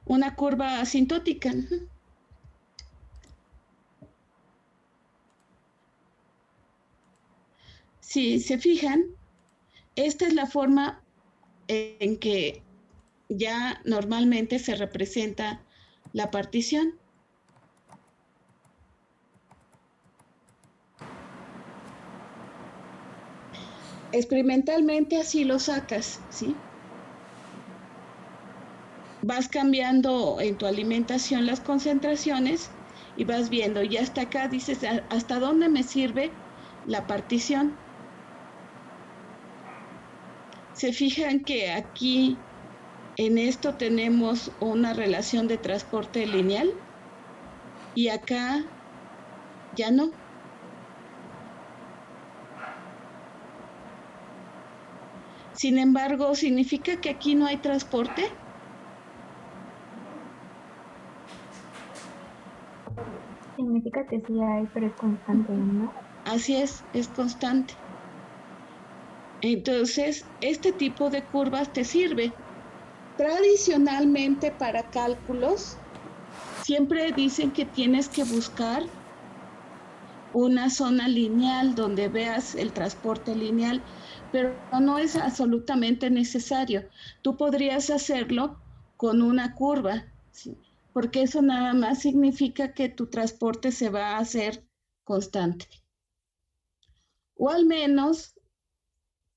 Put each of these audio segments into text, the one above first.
una curva asintótica. Si se fijan, esta es la forma en que ya normalmente se representa la partición. Experimentalmente así lo sacas, ¿sí? Vas cambiando en tu alimentación las concentraciones y vas viendo, y hasta acá dices, ¿hasta dónde me sirve la partición? Se fijan que aquí en esto tenemos una relación de transporte lineal y acá ya no. Sin embargo, ¿significa que aquí no hay transporte? Significa que sí hay, pero es constante, ¿no? Así es constante. Entonces, este tipo de curvas te sirve. Tradicionalmente para cálculos, siempre dicen que tienes que buscar una zona lineal donde veas el transporte lineal, pero no es absolutamente necesario. Tú podrías hacerlo con una curva, ¿sí? Porque eso nada más significa que tu transporte se va a hacer constante. O al menos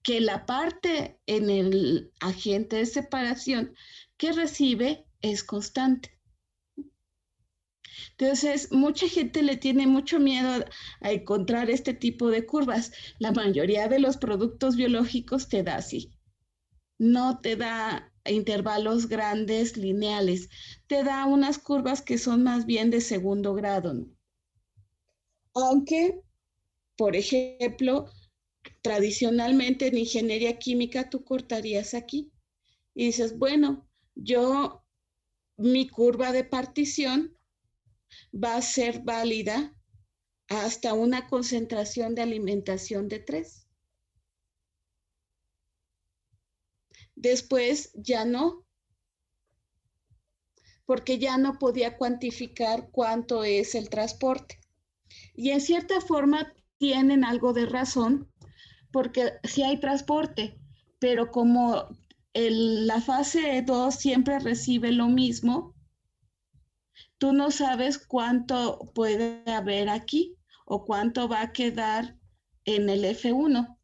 que la parte en el agente de separación que recibe es constante. Entonces, mucha gente le tiene mucho miedo a encontrar este tipo de curvas. La mayoría de los productos biológicos te da así. No te da intervalos grandes lineales, te da unas curvas que son más bien de segundo grado, ¿no? Aunque, por ejemplo, tradicionalmente en ingeniería química tú cortarías aquí y dices, bueno, yo, mi curva de partición va a ser válida hasta una concentración de alimentación de 3. Después ya no, porque ya no podía cuantificar cuánto es el transporte. Y en cierta forma tienen algo de razón, porque sí hay transporte, pero como la fase 2 siempre recibe lo mismo, tú no sabes cuánto puede haber aquí o cuánto va a quedar en el F1.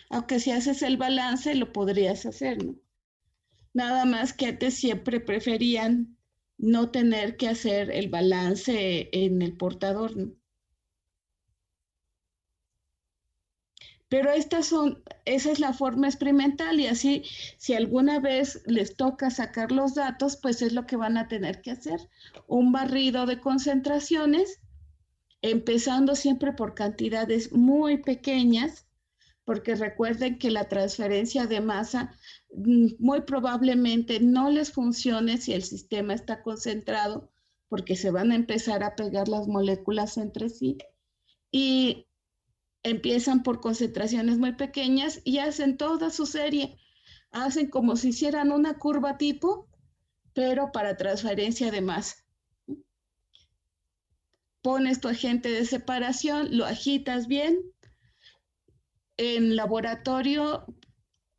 Aunque si haces el balance lo podrías hacer, ¿no? Nada más que antes siempre preferían no tener que hacer el balance en el portador, ¿no? Pero esa es la forma experimental y así, si alguna vez les toca sacar los datos, pues es lo que van a tener que hacer. Un barrido de concentraciones, empezando siempre por cantidades muy pequeñas, porque recuerden que la transferencia de masa muy probablemente no les funcione si el sistema está concentrado, porque se van a empezar a pegar las moléculas entre sí. Y empiezan por concentraciones muy pequeñas y hacen toda su serie. Hacen como si hicieran una curva tipo, pero para transferencia de masa. Pones tu agente de separación, lo agitas bien. En laboratorio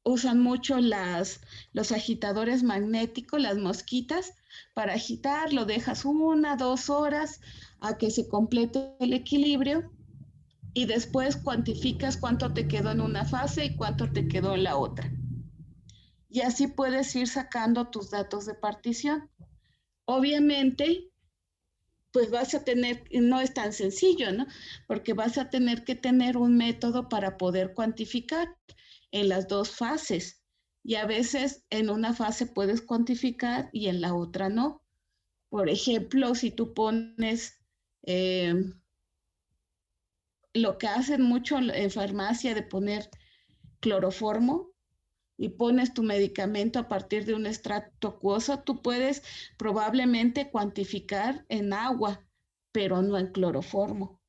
usan mucho los agitadores magnéticos, las mosquitas, para agitar, lo dejas 1, 2 horas a que se complete el equilibrio y después cuantificas cuánto te quedó en una fase y cuánto te quedó en la otra. Y así puedes ir sacando tus datos de partición. Obviamente, pues vas a tener, no es tan sencillo, ¿no? Porque vas a tener que tener un método para poder cuantificar en las dos fases. Y a veces en una fase puedes cuantificar y en la otra no. Por ejemplo, si tú pones eh, lo que hacen mucho en farmacia de poner cloroformo y pones tu medicamento a partir de un extracto acuoso, tú puedes probablemente cuantificar en agua, pero no en cloroformo.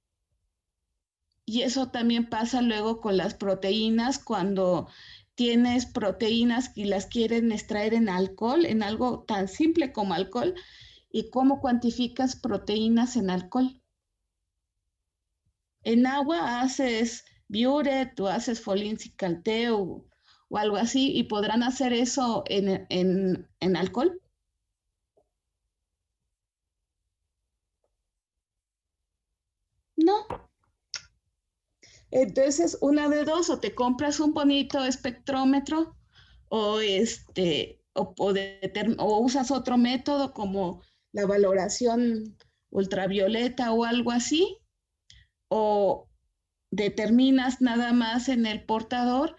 Y eso también pasa luego con las proteínas cuando tienes proteínas y las quieren extraer en alcohol, en algo tan simple como alcohol. ¿Y cómo cuantificas proteínas en alcohol? En agua haces Biuret o haces Folinsicalté o algo así, y podrán hacer eso en alcohol. No. Entonces, una de dos, o te compras un bonito espectrómetro o o usas otro método como la valoración ultravioleta o algo así, o determinas nada más en el portador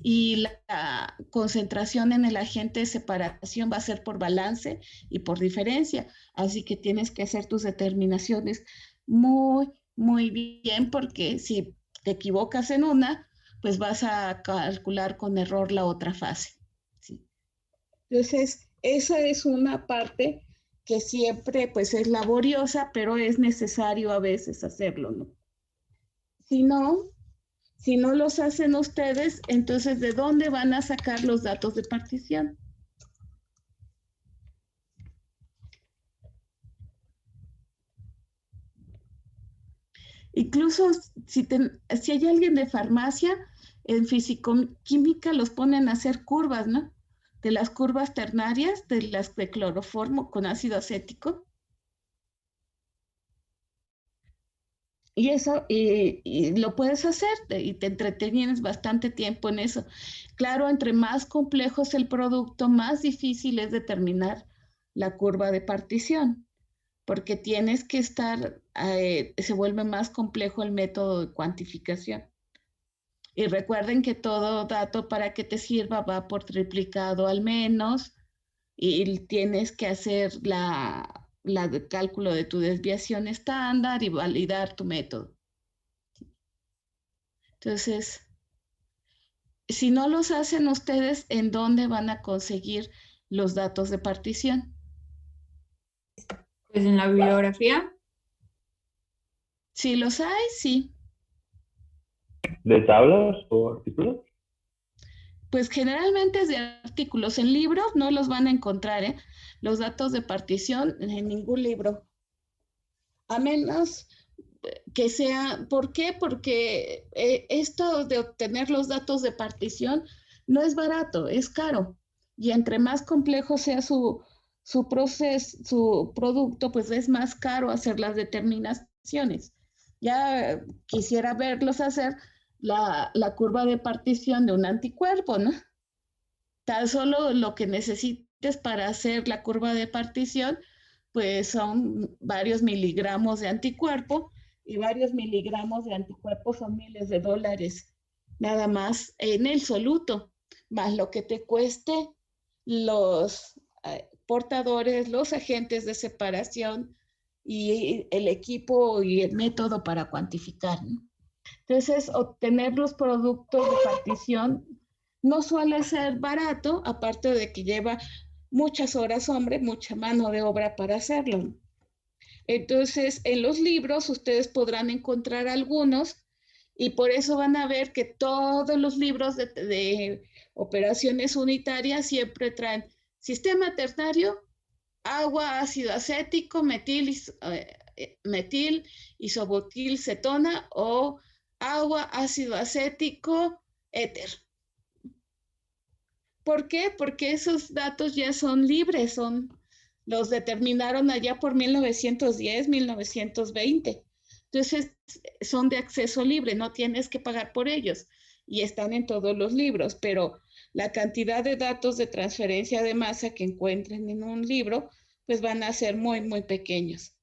y la concentración en el agente de separación va a ser por balance y por diferencia. Así que tienes que hacer tus determinaciones muy, muy bien, porque si te equivocas en una, pues vas a calcular con error la otra fase. ¿Sí? Entonces, esa es una parte que siempre pues es laboriosa, pero es necesario a veces hacerlo, ¿no? Si no, si no los hacen ustedes, entonces ¿de dónde van a sacar los datos de partición? Incluso si hay alguien de farmacia, en fisicoquímica los ponen a hacer curvas, ¿no? De las curvas ternarias, de las de cloroformo con ácido acético. Y eso, y lo puedes hacer y te entretienes bastante tiempo en eso. Claro, entre más complejo es el producto, más difícil es determinar la curva de partición, porque tienes que se vuelve más complejo el método de cuantificación. Y recuerden que todo dato para que te sirva va por triplicado al menos, y tienes que hacer la de cálculo de tu desviación estándar y validar tu método. Entonces, si no los hacen ustedes, ¿en dónde van a conseguir los datos de partición? Pues en la bibliografía. Si los hay, sí. ¿De tablas o artículos? Pues generalmente es de artículos. En libros no los van a encontrar, ¿eh? Los datos de partición en ningún libro. A menos que sea, ¿por qué? Porque esto de obtener los datos de partición no es barato, es caro. Y entre más complejo sea su proceso, su producto, pues es más caro hacer las determinaciones. Ya quisiera verlos hacer la curva de partición de un anticuerpo, ¿no? Tan solo lo que necesites para hacer la curva de partición, pues son varios miligramos de anticuerpo, y varios miligramos de anticuerpo son miles de dólares, nada más en el soluto, más lo que te cueste los portadores, los agentes de separación y el equipo y el método para cuantificar, ¿no? Entonces, obtener los productos de partición no suele ser barato, aparte de que lleva muchas horas, hombre, mucha mano de obra para hacerlo. Entonces, en los libros ustedes podrán encontrar algunos, y por eso van a ver que todos los libros de operaciones unitarias siempre traen sistema ternario, agua, ácido acético, metil, isobutil cetona, o agua, ácido acético, éter. ¿Por qué? Porque esos datos ya son libres, los determinaron allá por 1910, 1920. Entonces, son de acceso libre, no tienes que pagar por ellos y están en todos los libros, pero la cantidad de datos de transferencia de masa que encuentren en un libro, pues van a ser muy, muy pequeños.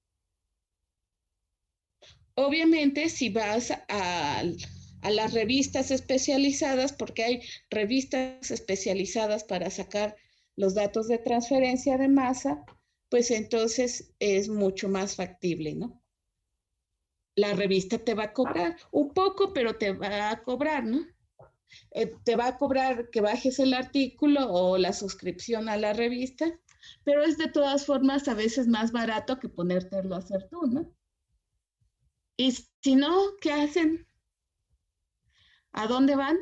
Obviamente, si vas a las revistas especializadas, porque hay revistas especializadas para sacar los datos de transferencia de masa, pues entonces es mucho más factible, ¿no? La revista te va a cobrar un poco, pero te va a cobrar, ¿no? Te va a cobrar que bajes el artículo o la suscripción a la revista, pero es de todas formas a veces más barato que ponértelo a hacer tú, ¿no? Y si no, ¿qué hacen? ¿A dónde van?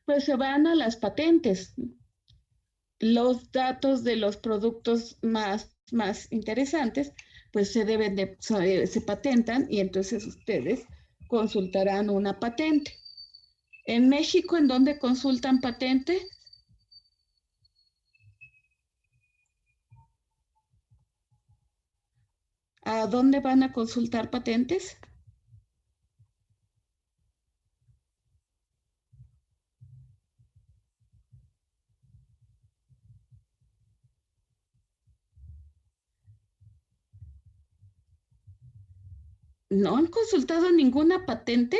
Pues se van a las patentes. Los datos de los productos más interesantes, pues se patentan y entonces ustedes consultarán una patente. En México, ¿en dónde consultan patente? ¿A dónde van a consultar patentes? ¿No han consultado ninguna patente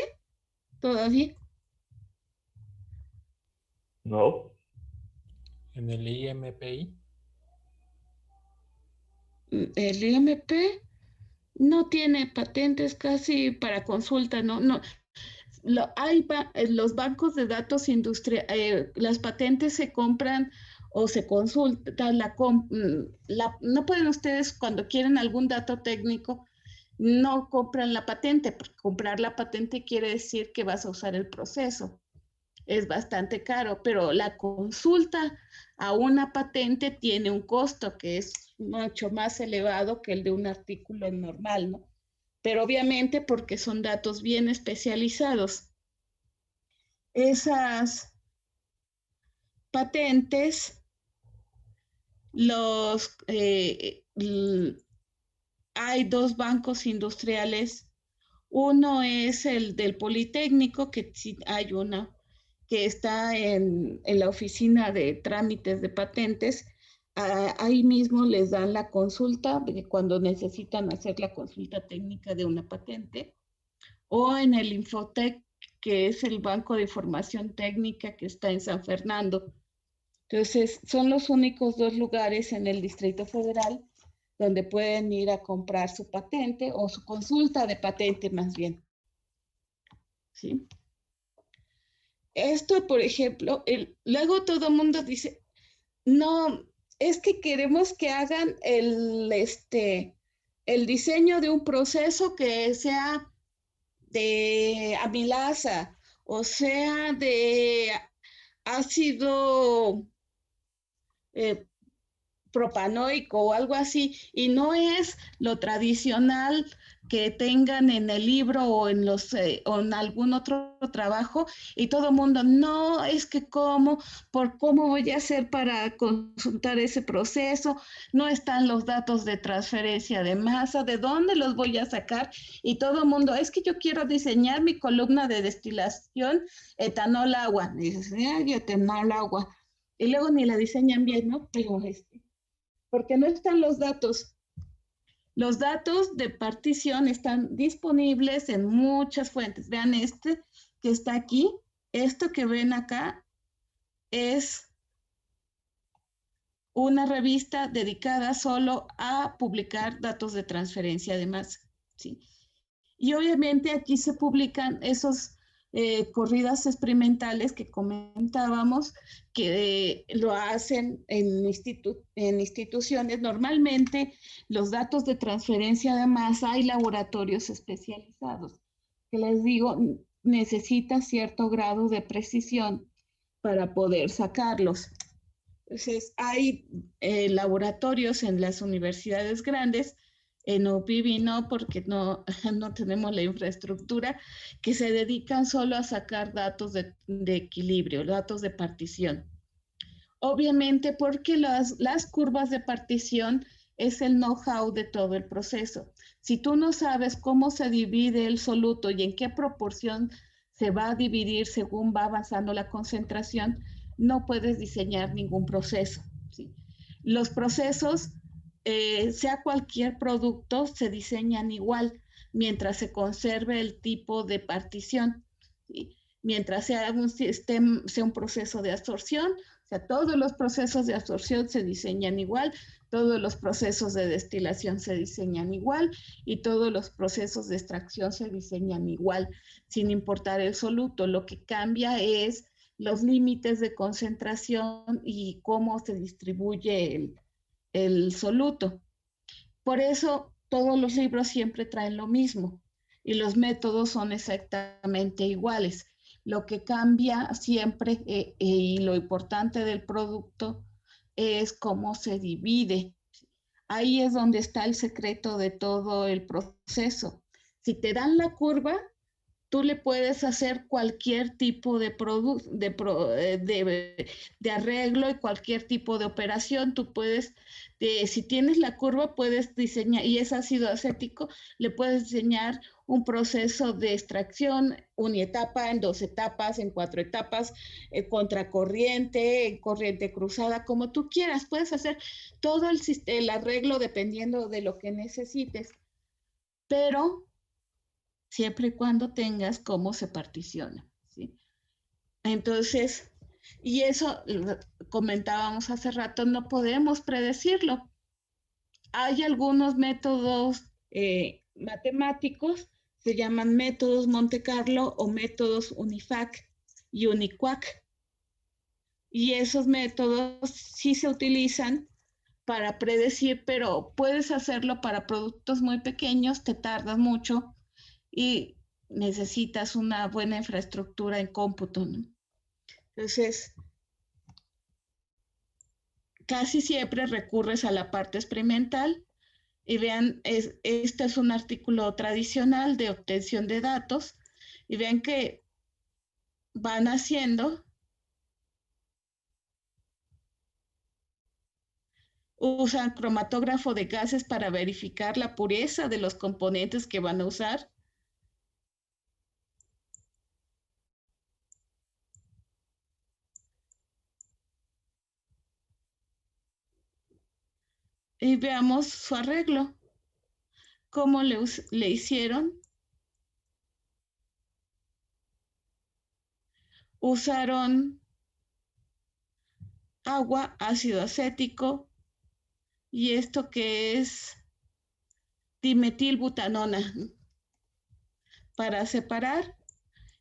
todavía? No. En el IMPI. El IMP no tiene patentes casi para consulta, no, no. Los bancos de datos industriales, las patentes se compran o se consultan, no pueden ustedes cuando quieren algún dato técnico, no compran la patente, porque comprar la patente quiere decir que vas a usar el proceso. Es bastante caro, pero la consulta a una patente tiene un costo que es mucho más elevado que el de un artículo normal, ¿no? Pero obviamente porque son datos bien especializados. Esas patentes, hay dos bancos industriales. Uno es el del Politécnico, que sí hay una que está en la oficina de trámites de patentes. Ahí mismo les dan la consulta cuando necesitan hacer la consulta técnica de una patente. O en el Infotec, que es el Banco de Información Técnica que está en San Fernando. Entonces, son los únicos dos lugares en el Distrito Federal donde pueden ir a comprar su patente o su consulta de patente más bien. ¿Sí? Esto, por ejemplo, luego todo el mundo dice, no, es que queremos que hagan el diseño de un proceso que sea de amilasa, o sea, de ácido propanoico o algo así, y no es lo tradicional que tengan en el libro o o en algún otro trabajo, y todo el mundo, no, es que cómo voy a hacer para consultar ese proceso, no están los datos de transferencia de masa, ¿de dónde los voy a sacar? Y todo el mundo, es que yo quiero diseñar mi columna de destilación etanol agua, y dices, etanol agua, y luego ni la diseñan bien, ¿no? Pero porque no están los datos. Los datos de partición están disponibles en muchas fuentes. Vean que está aquí. Esto que ven acá es una revista dedicada solo a publicar datos de transferencia de masa, ¿sí? Y obviamente aquí se publican esos corridas experimentales que comentábamos, que lo hacen en instituciones. Normalmente los datos de transferencia de masa hay laboratorios especializados, que les digo, necesita cierto grado de precisión para poder sacarlos. Entonces, hay laboratorios en las universidades grandes, en UPIBI no, porque no, no tenemos la infraestructura, que se dedican solo a sacar datos de equilibrio, datos de partición. Obviamente porque las curvas de partición es el know-how de todo el proceso. Si tú no sabes cómo se divide el soluto y en qué proporción se va a dividir según va avanzando la concentración, no puedes diseñar ningún proceso, ¿sí? Los procesos, sea cualquier producto, se diseñan igual mientras se conserve el tipo de partición, ¿sí? Mientras sea un proceso de absorción, o sea, todos los procesos de absorción se diseñan igual, todos los procesos de destilación se diseñan igual y todos los procesos de extracción se diseñan igual, sin importar el soluto. Lo que cambia es los límites de concentración y cómo se distribuye el soluto. Por eso todos los libros siempre traen lo mismo y los métodos son exactamente iguales. Lo que cambia siempre y lo importante del producto es cómo se divide. Ahí es donde está el secreto de todo el proceso. Si te dan la curva, tú le puedes hacer cualquier tipo de arreglo y cualquier tipo de operación. Tú puedes, si tienes la curva, puedes diseñar, y es ácido acético, le puedes diseñar un proceso de extracción unietapa, en 2 etapas, en 4 etapas, contracorriente, en corriente cruzada, como tú quieras. Puedes hacer todo el arreglo dependiendo de lo que necesites, pero siempre y cuando tengas cómo se particiona, ¿sí? Entonces, y eso comentábamos hace rato, no podemos predecirlo. Hay algunos métodos matemáticos, se llaman métodos Monte Carlo o métodos UNIFAC y UNIQUAC. Y esos métodos sí se utilizan para predecir, pero puedes hacerlo para productos muy pequeños, te tardas mucho y necesitas una buena infraestructura en cómputo, ¿no? Entonces, casi siempre recurres a la parte experimental y vean, este es un artículo tradicional de obtención de datos y vean que van haciendo, usan cromatógrafo de gases para verificar la pureza de los componentes que van a usar. Y veamos su arreglo, cómo le hicieron. Usaron agua, ácido acético y esto que es dimetilbutanona para separar,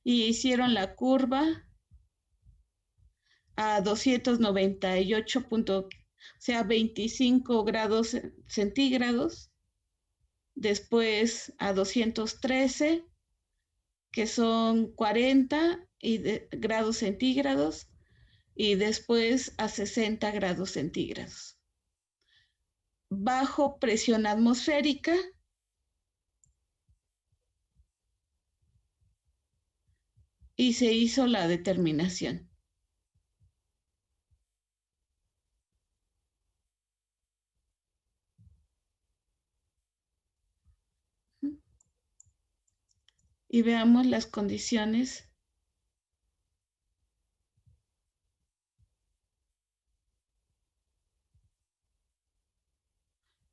y hicieron la curva a 298 o sea, 25 grados centígrados, después a 213, que son 40 grados centígrados, y después a 60 grados centígrados. Bajo presión atmosférica, y se hizo la determinación. Y veamos las condiciones.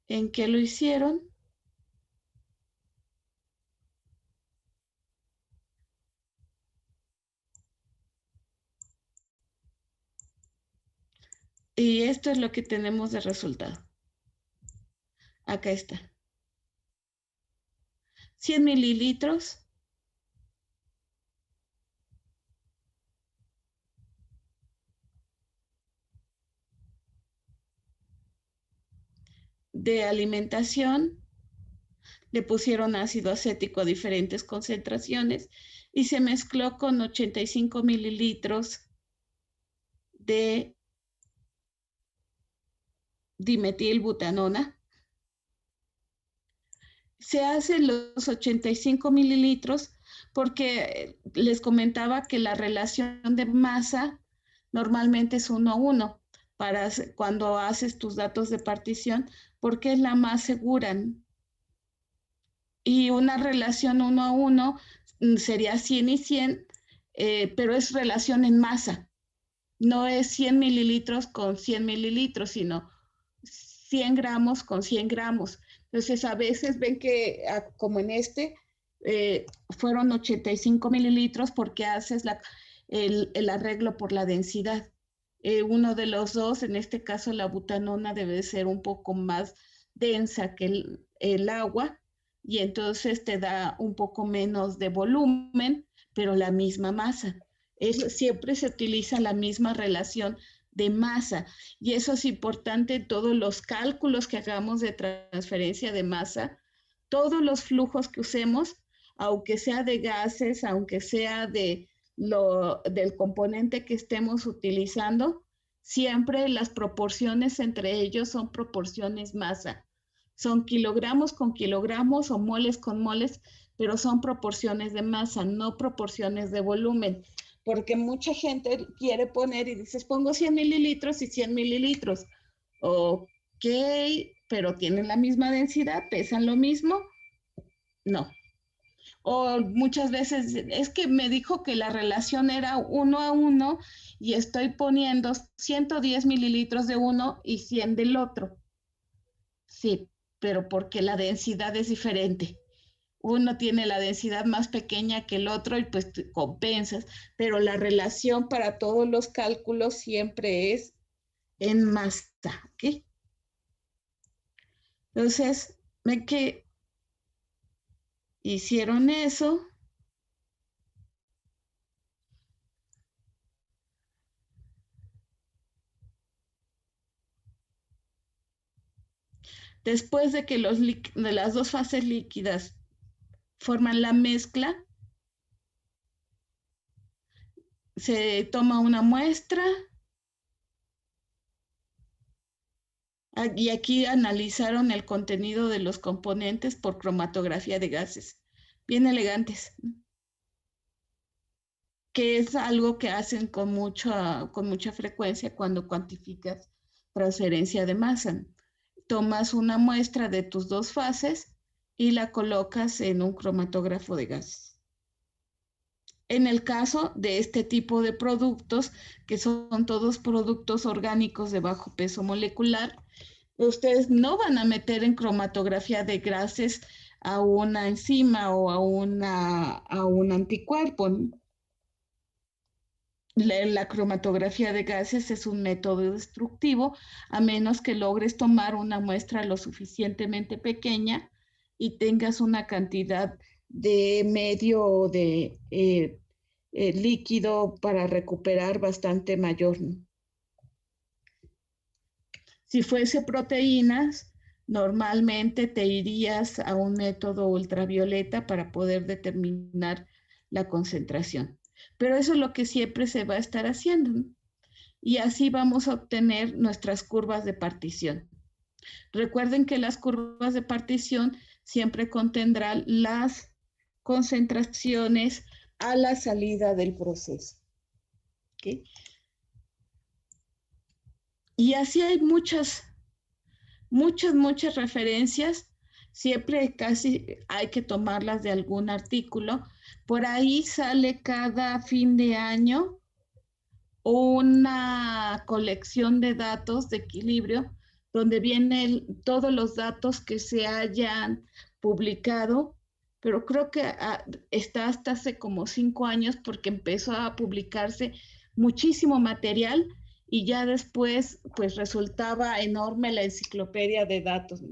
¿En qué lo hicieron? Y esto es lo que tenemos de resultado. Acá está. 100 mililitros de alimentación, le pusieron ácido acético a diferentes concentraciones y se mezcló con 85 mililitros de dimetilbutanona. Se hacen los 85 mililitros porque les comentaba que la relación de masa normalmente es 1:1 para cuando haces tus datos de partición, porque es la más segura, ¿no? Y una relación 1:1 sería 100 y 100, pero es relación en masa. No es 100 mililitros con 100 mililitros, sino 100 gramos con 100 gramos. Entonces, a veces ven que, como en este, fueron 85 mililitros porque haces el arreglo por la densidad. Uno de los dos, en este caso la butanona, debe ser un poco más densa que el agua, y entonces te da un poco menos de volumen, pero la misma masa. Siempre se utiliza la misma relación de masa, y eso es importante en todos los cálculos que hagamos de transferencia de masa, todos los flujos que usemos, aunque sea de gases, aunque sea de del componente que estemos utilizando, siempre las proporciones entre ellos son proporciones masa. Son kilogramos con kilogramos o moles con moles, pero son proporciones de masa, no proporciones de volumen. Porque mucha gente quiere poner y dices, pongo 100 mililitros y 100 mililitros. Ok, pero tienen la misma densidad, pesan lo mismo. No. O muchas veces es que me dijo que la relación era 1:1 y estoy poniendo 110 mililitros de uno y 100 del otro. Sí, pero porque la densidad es diferente. Uno tiene la densidad más pequeña que el otro y pues te compensas, pero la relación para todos los cálculos siempre es en masa, ¿ok? Entonces, ven que hicieron eso. Después de que de las dos fases líquidas forman la mezcla, se toma una muestra y aquí analizaron el contenido de los componentes por cromatografía de gases. Bien elegantes. Que es algo que hacen con mucha frecuencia cuando cuantificas transferencia de masa. Tomas una muestra de tus dos fases y la colocas en un cromatógrafo de gases. En el caso de este tipo de productos, que son todos productos orgánicos de bajo peso molecular, ustedes no van a meter en cromatografía de gases a una enzima o a un anticuerpo, ¿no? La cromatografía de gases es un método destructivo a menos que logres tomar una muestra lo suficientemente pequeña y tengas una cantidad de medio de líquido para recuperar bastante mayor. Si fuese proteínas, normalmente te irías a un método ultravioleta para poder determinar la concentración. Pero eso es lo que siempre se va a estar haciendo, ¿no? Y así vamos a obtener nuestras curvas de partición. Recuerden que las curvas de partición siempre contendrán las concentraciones a la salida del proceso. ¿Okay? Y así hay muchas referencias. Siempre casi hay que tomarlas de algún artículo. Por ahí sale cada fin de año una colección de datos de equilibrio donde vienen todos los datos que se hayan publicado, pero creo que está hasta hace como 5 años porque empezó a publicarse muchísimo material y ya después pues resultaba enorme la enciclopedia de datos.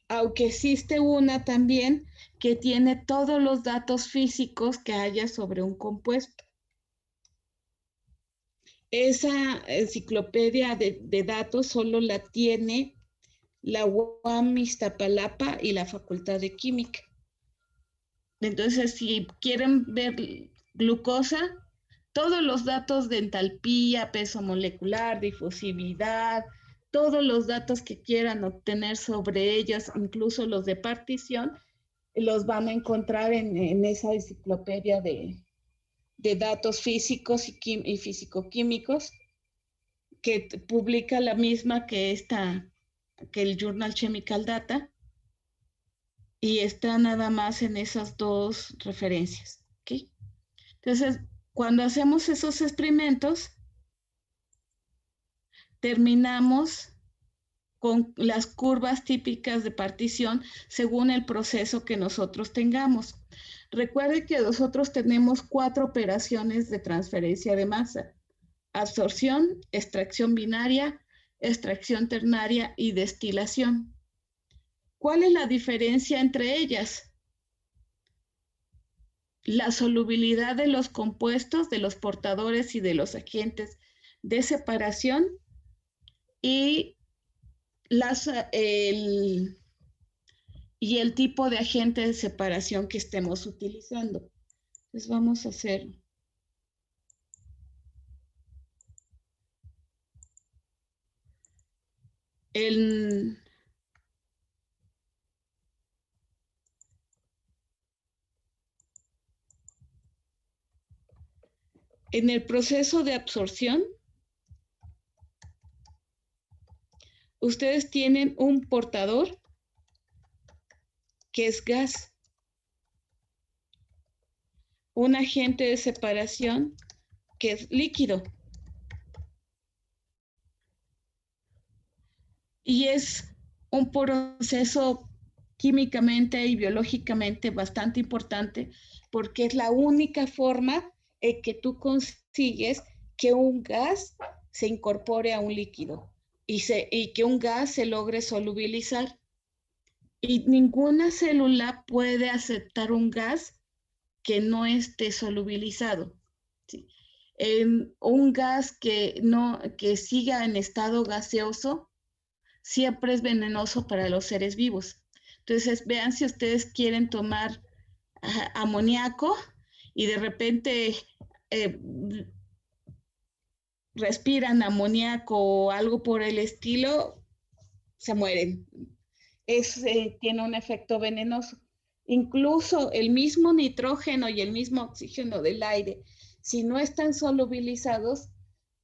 Aunque existe una también que tiene todos los datos físicos que haya sobre un compuesto. Esa enciclopedia de datos solo la tiene la UAM Iztapalapa y la Facultad de Química. Entonces, si quieren ver glucosa, todos los datos de entalpía, peso molecular, difusividad, todos los datos que quieran obtener sobre ellas, incluso los de partición, los van a encontrar en esa enciclopedia de datos físicos y físico-químicos que publica la misma que el Journal Chemical Data y está nada más en esas dos referencias. ¿Okay? Entonces, cuando hacemos esos experimentos, terminamos con las curvas típicas de partición según el proceso que nosotros tengamos. Recuerde que nosotros tenemos 4 operaciones de transferencia de masa: absorción, extracción binaria, extracción ternaria y destilación. ¿Cuál es la diferencia entre ellas? La solubilidad de los compuestos, de los portadores y de los agentes de separación y el tipo de agente de separación que estemos utilizando. Entonces vamos a hacer En el proceso de absorción, ustedes tienen un portador que es gas, un agente de separación que es líquido. Y es un proceso químicamente y biológicamente bastante importante porque es la única forma en que tú consigues que un gas se incorpore a un líquido y que un gas se logre solubilizar. Y ninguna célula puede aceptar un gas que no esté solubilizado. ¿Sí? Un gas que siga en estado gaseoso siempre es venenoso para los seres vivos. Entonces, vean si ustedes quieren tomar amoníaco y de repente respiran amoníaco o algo por el estilo, se mueren. Tiene un efecto venenoso. Incluso el mismo nitrógeno y el mismo oxígeno del aire, si no están solubilizados,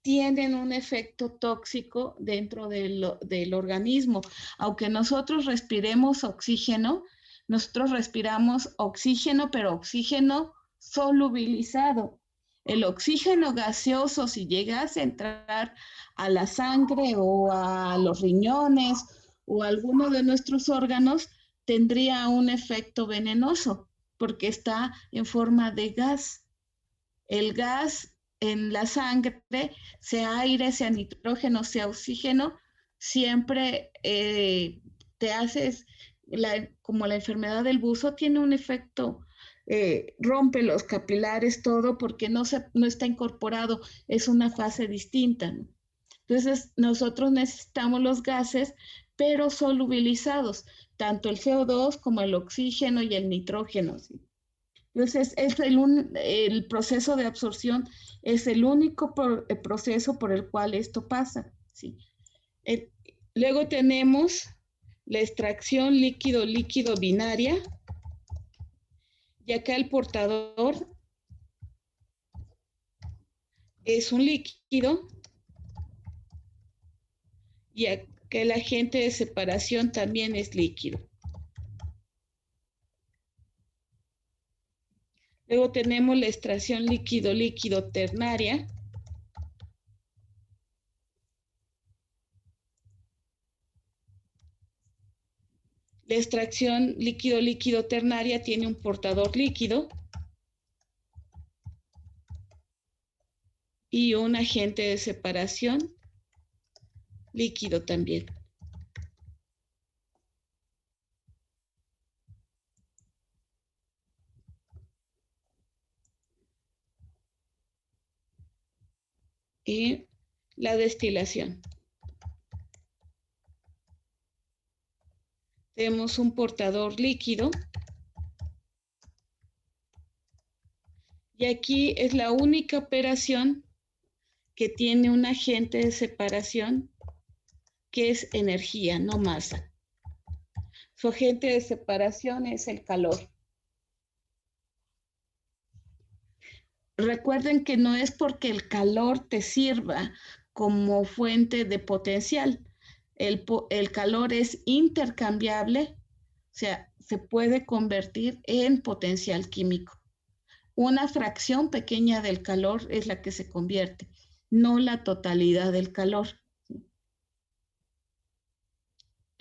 tienen un efecto tóxico dentro del organismo. Aunque nosotros respiremos oxígeno, nosotros respiramos oxígeno, pero oxígeno solubilizado. El oxígeno gaseoso, si llegase a entrar a la sangre o a los riñones o a alguno de nuestros órganos, tendría un efecto venenoso porque está en forma de gas. El gas en la sangre, sea aire, sea nitrógeno, sea oxígeno, siempre te haces, como la enfermedad del buzo, tiene un efecto, rompe los capilares, todo, porque no está incorporado, es una fase distinta, ¿no? Entonces, nosotros necesitamos los gases, pero solubilizados, tanto el CO2 como el oxígeno y el nitrógeno, ¿sí? Entonces, el proceso de absorción es el único proceso por el cual esto pasa, ¿sí? Luego tenemos la extracción líquido-líquido binaria, y acá el portador es un líquido, y acá el agente de separación también es líquido. Luego tenemos la extracción líquido-líquido ternaria. La extracción líquido-líquido ternaria tiene un portador líquido y un agente de separación líquido también. Y la destilación. Tenemos un portador líquido. Y aquí es la única operación que tiene un agente de separación que es energía, no masa. Su agente de separación es el calor. Recuerden que no es porque el calor te sirva como fuente de potencial. El calor es intercambiable, o sea, se puede convertir en potencial químico. Una fracción pequeña del calor es la que se convierte, no la totalidad del calor.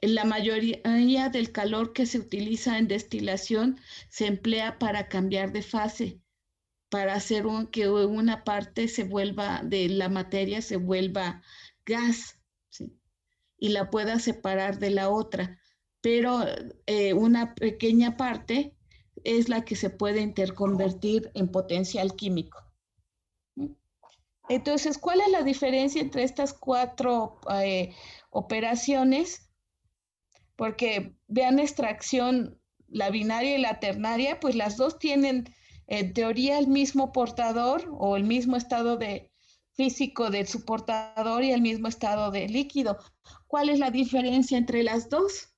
La mayoría del calor que se utiliza en destilación se emplea para cambiar de fase, para hacer que una parte de la materia se vuelva gas, ¿sí? Y la pueda separar de la otra. Pero una pequeña parte es la que se puede interconvertir en potencial químico. Entonces, ¿cuál es la diferencia entre estas cuatro operaciones? Porque vean extracción, la binaria y la ternaria, pues las dos tienen en teoría el mismo portador o el mismo estado de físico de su portador y el mismo estado de líquido. ¿Cuál es la diferencia entre las dos?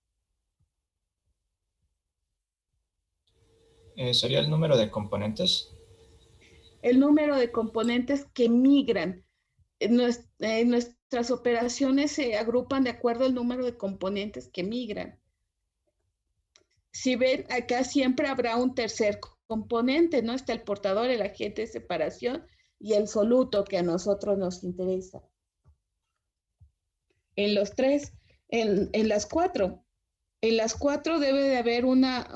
¿Sería el número de componentes? El número de componentes que migran. Nuestras operaciones se agrupan de acuerdo al número de componentes que migran. Si ven, acá siempre habrá un tercer componente, ¿no? Está el portador, el agente de separación y el soluto que a nosotros nos interesa. En los tres, en las cuatro. En las cuatro debe de haber una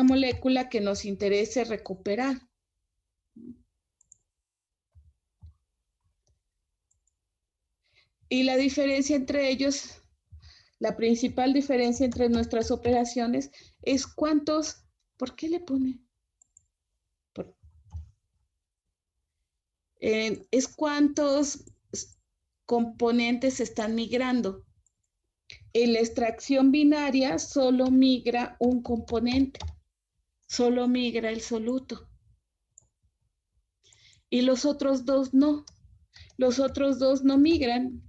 molécula que nos interese recuperar. Y la diferencia entre ellos, la principal diferencia entre nuestras operaciones es cuántos, ¿por qué le pone? Es cuántos componentes están migrando. En la extracción binaria solo migra un componente, solo migra el soluto. Y los otros dos no. Los otros dos no migran.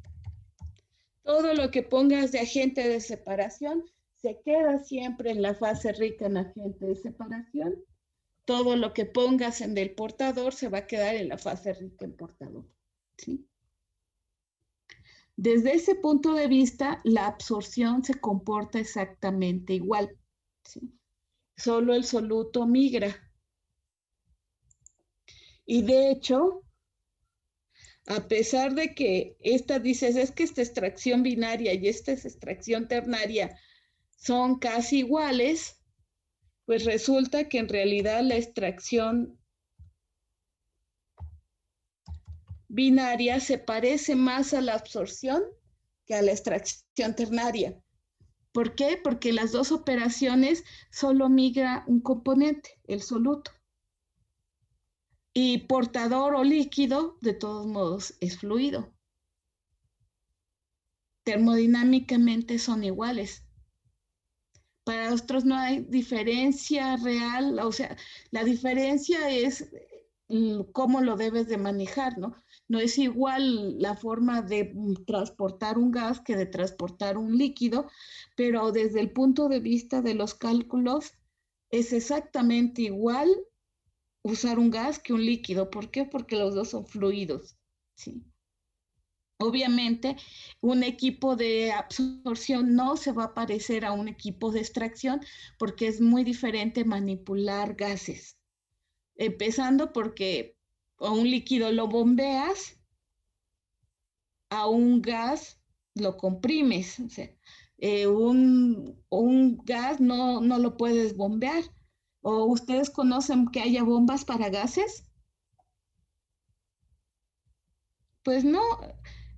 Todo lo que pongas de agente de separación se queda siempre en la fase rica en agente de separación. Todo lo que pongas en el portador se va a quedar en la fase rica en portador. ¿Sí? Desde ese punto de vista, la absorción se comporta exactamente igual. ¿Sí? Solo el soluto migra. Y de hecho, a pesar de que dices, es que esta extracción binaria y esta extracción ternaria son casi iguales, pues resulta que en realidad la extracción binaria se parece más a la absorción que a la extracción ternaria. ¿Por qué? Porque las dos operaciones solo migra un componente, el soluto. Y portador o líquido, de todos modos, es fluido. Termodinámicamente son iguales. Para nosotros no hay diferencia real, o sea, la diferencia es cómo lo debes de manejar, ¿no? No es igual la forma de transportar un gas que de transportar un líquido, pero desde el punto de vista de los cálculos es exactamente igual usar un gas que un líquido. ¿Por qué? Porque los dos son fluidos, ¿sí? Obviamente, un equipo de absorción no se va a parecer a un equipo de extracción porque es muy diferente manipular gases. Empezando porque a un líquido lo bombeas, a un gas lo comprimes. O sea, un gas no lo puedes bombear. ¿O ustedes conocen que haya bombas para gases? Pues no,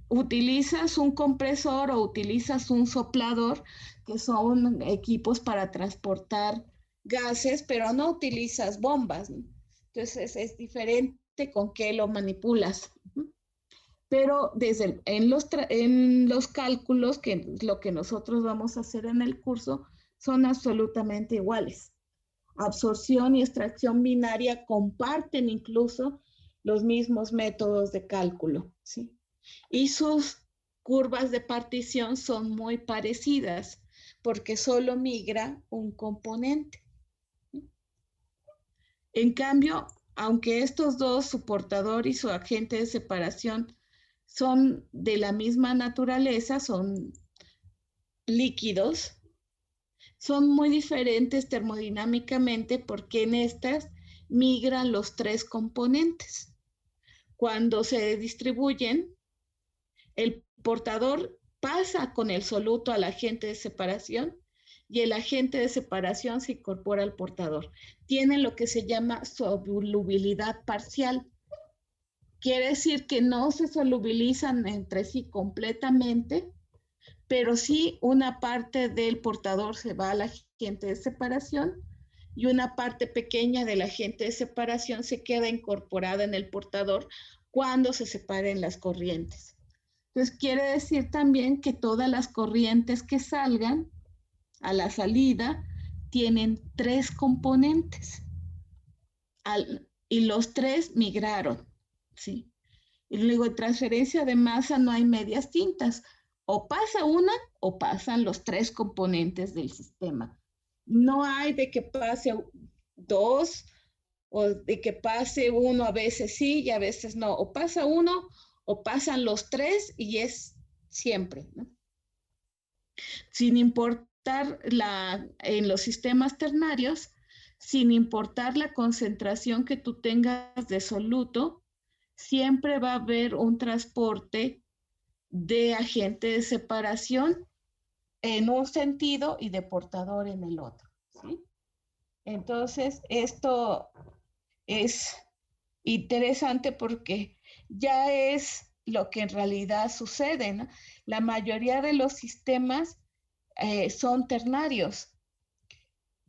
utilizas un compresor o utilizas un soplador, que son equipos para transportar gases, pero no utilizas bombas, ¿no? Entonces es diferente con qué lo manipulas. Pero en los cálculos, que es lo que nosotros vamos a hacer en el curso, son absolutamente iguales. Absorción y extracción binaria comparten incluso los mismos métodos de cálculo, ¿sí? Y sus curvas de partición son muy parecidas porque solo migra un componente. En cambio, aunque estos dos, su portador y su agente de separación, son de la misma naturaleza, son líquidos, son muy diferentes termodinámicamente porque en estas migran los tres componentes. Cuando se distribuyen, el portador pasa con el soluto al agente de separación y el agente de separación se incorpora al portador. Tienen lo que se llama solubilidad parcial. Quiere decir que no se solubilizan entre sí completamente, pero sí una parte del portador se va al agente de separación y una parte pequeña del agente de separación se queda incorporada en el portador cuando se separen las corrientes. Entonces quiere decir también que todas las corrientes que salgan a la salida tienen tres componentes y los tres migraron. ¿sí? Y luego en transferencia de masa no hay medias tintas. O pasa una o pasan los tres componentes del sistema. No hay de que pase dos o de que pase uno a veces sí y a veces no. O pasa uno o pasan los tres y es siempre, ¿no? Sin importar en los sistemas ternarios, sin importar la concentración que tú tengas de soluto, siempre va a haber un transporte de agente de separación en un sentido y de portador en el otro, ¿sí? Entonces, esto es interesante porque ya es lo que en realidad sucede, ¿no? La mayoría de los sistemas son ternarios.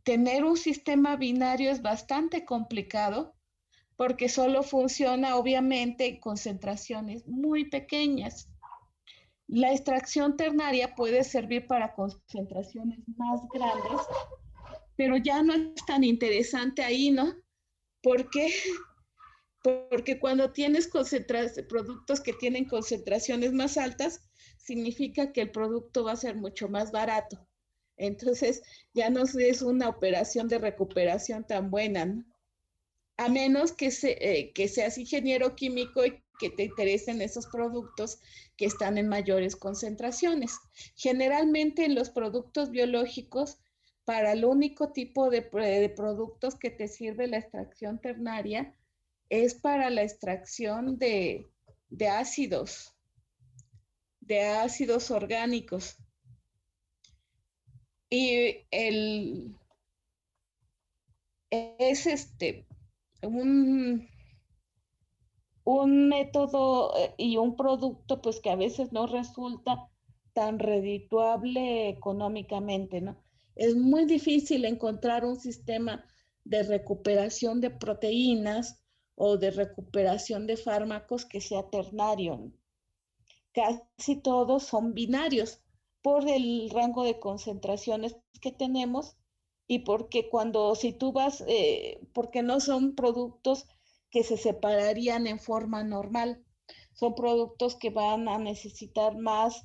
Tener un sistema binario es bastante complicado porque solo funciona obviamente en concentraciones muy pequeñas. La extracción ternaria puede servir para concentraciones más grandes, pero ya no es tan interesante ahí, ¿no? ¿Por qué? Porque cuando tienes productos que tienen concentraciones más altas, significa que el producto va a ser mucho más barato. Entonces, ya no es una operación de recuperación tan buena, ¿no? A menos que seas ingeniero químico y que te interesen esos productos que están en mayores concentraciones. Generalmente en los productos biológicos, para el único tipo de productos que te sirve la extracción ternaria es para la extracción de ácidos orgánicos. Y es un método y un producto pues que a veces no resulta tan redituable económicamente, ¿no? Es muy difícil encontrar un sistema de recuperación de proteínas o de recuperación de fármacos que sea ternario, ¿no? Casi todos son binarios por el rango de concentraciones que tenemos y porque si tú vas, porque no son productos que se separarían en forma normal, son productos que van a necesitar más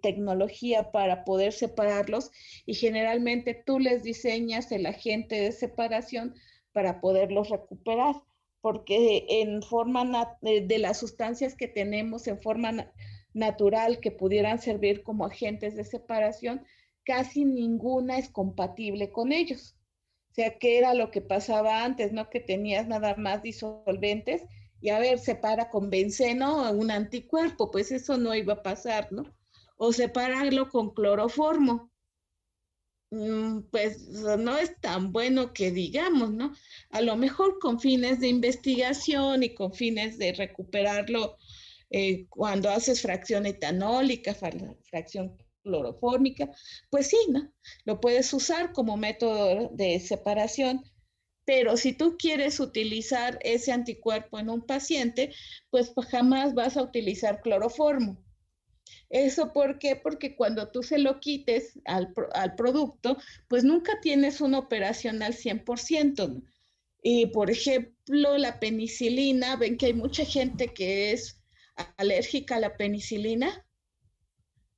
tecnología para poder separarlos y generalmente tú les diseñas el agente de separación para poderlos recuperar, porque en forma de las sustancias que tenemos en forma natural que pudieran servir como agentes de separación, casi ninguna es compatible con ellos. O sea, que era lo que pasaba antes, ¿no? Que tenías nada más disolventes y a ver, separa con benceno un anticuerpo, pues eso no iba a pasar, ¿no? O separarlo con cloroformo, pues no es tan bueno que digamos, ¿no? A lo mejor con fines de investigación y con fines de recuperarlo cuando haces fracción etanólica, fracción clorofórmica, pues sí, ¿no? Lo puedes usar como método de separación, pero si tú quieres utilizar ese anticuerpo en un paciente, pues jamás vas a utilizar cloroformo. ¿Eso por qué? Porque cuando tú se lo quites al producto, pues nunca tienes una operación al 100%, ¿no? Y por ejemplo, la penicilina, ven que hay mucha gente que es alérgica a la penicilina.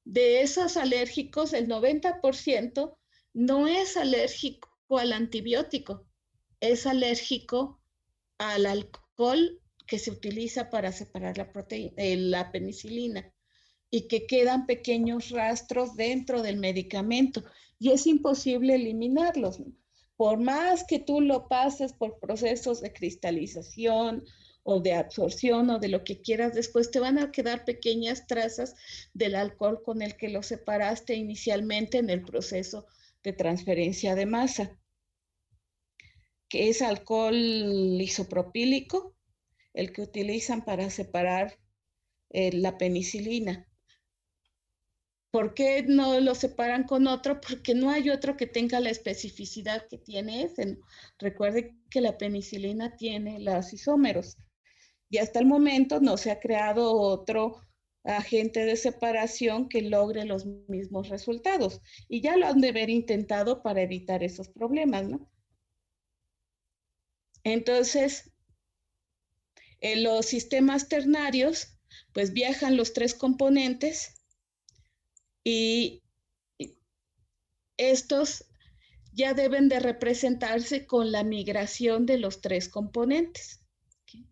De esos alérgicos, el 90% no es alérgico al antibiótico, es alérgico al alcohol que se utiliza para separar la penicilina y que quedan pequeños rastros dentro del medicamento y es imposible eliminarlos. Por más que tú lo pases por procesos de cristalización o de absorción o de lo que quieras, después te van a quedar pequeñas trazas del alcohol con el que lo separaste inicialmente en el proceso de transferencia de masa, que es alcohol isopropílico, el que utilizan para separar la penicilina. ¿Por qué no lo separan con otro? Porque no hay otro que tenga la especificidad que tiene ese. Recuerde que la penicilina tiene los isómeros y hasta el momento no se ha creado otro agente de separación que logre los mismos resultados. Y ya lo han de haber intentado para evitar esos problemas, ¿no? Entonces, En los sistemas ternarios, pues viajan los tres componentes y estos ya deben de representarse con la migración de los tres componentes. ¿Okay?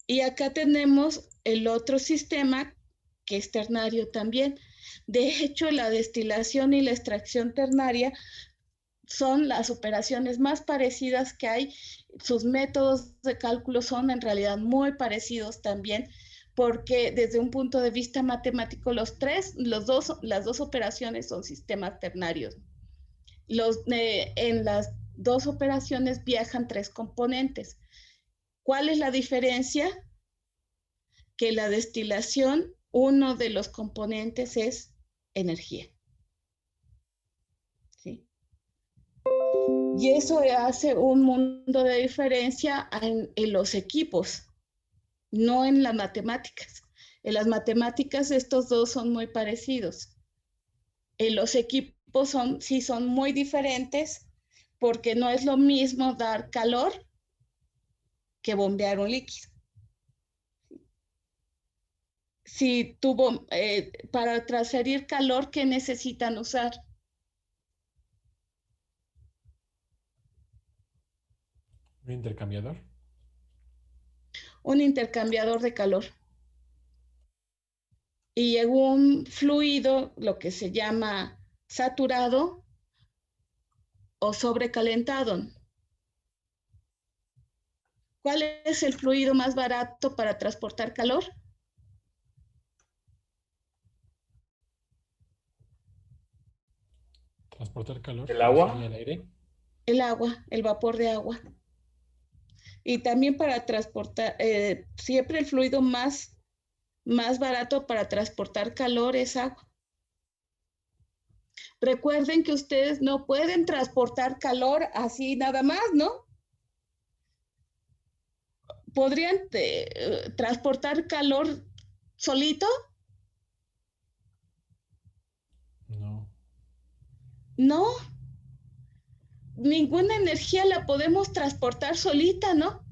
Y acá tenemos el otro sistema que es ternario también. De hecho, la destilación y la extracción ternaria son las operaciones más parecidas que hay. Sus métodos de cálculo son en realidad muy parecidos también, porque desde un punto de vista matemático, las dos operaciones son sistemas ternarios. En las dos operaciones viajan tres componentes. ¿Cuál es la diferencia? Que la destilación, uno de los componentes es energía. ¿Sí? Y eso hace un mundo de diferencia en los equipos, no en las matemáticas. En las matemáticas estos dos son muy parecidos. En los equipos sí son muy diferentes, porque no es lo mismo dar calor que bombear un líquido. Si para transferir calor, ¿qué necesitan usar? ¿Un intercambiador? Un intercambiador de calor. Y en un fluido, lo que se llama saturado o sobrecalentado. ¿Cuál es el fluido más barato para transportar calor? ¿Transportar calor? ¿El ¿No agua? sería el aire? El agua, el vapor de agua. Y también para transportar, siempre el fluido más barato para transportar calor es agua. Recuerden que ustedes no pueden transportar calor así nada más, ¿no? ¿Podrían transportar calor solito? No. No. Ninguna energía la podemos transportar solita, ¿no?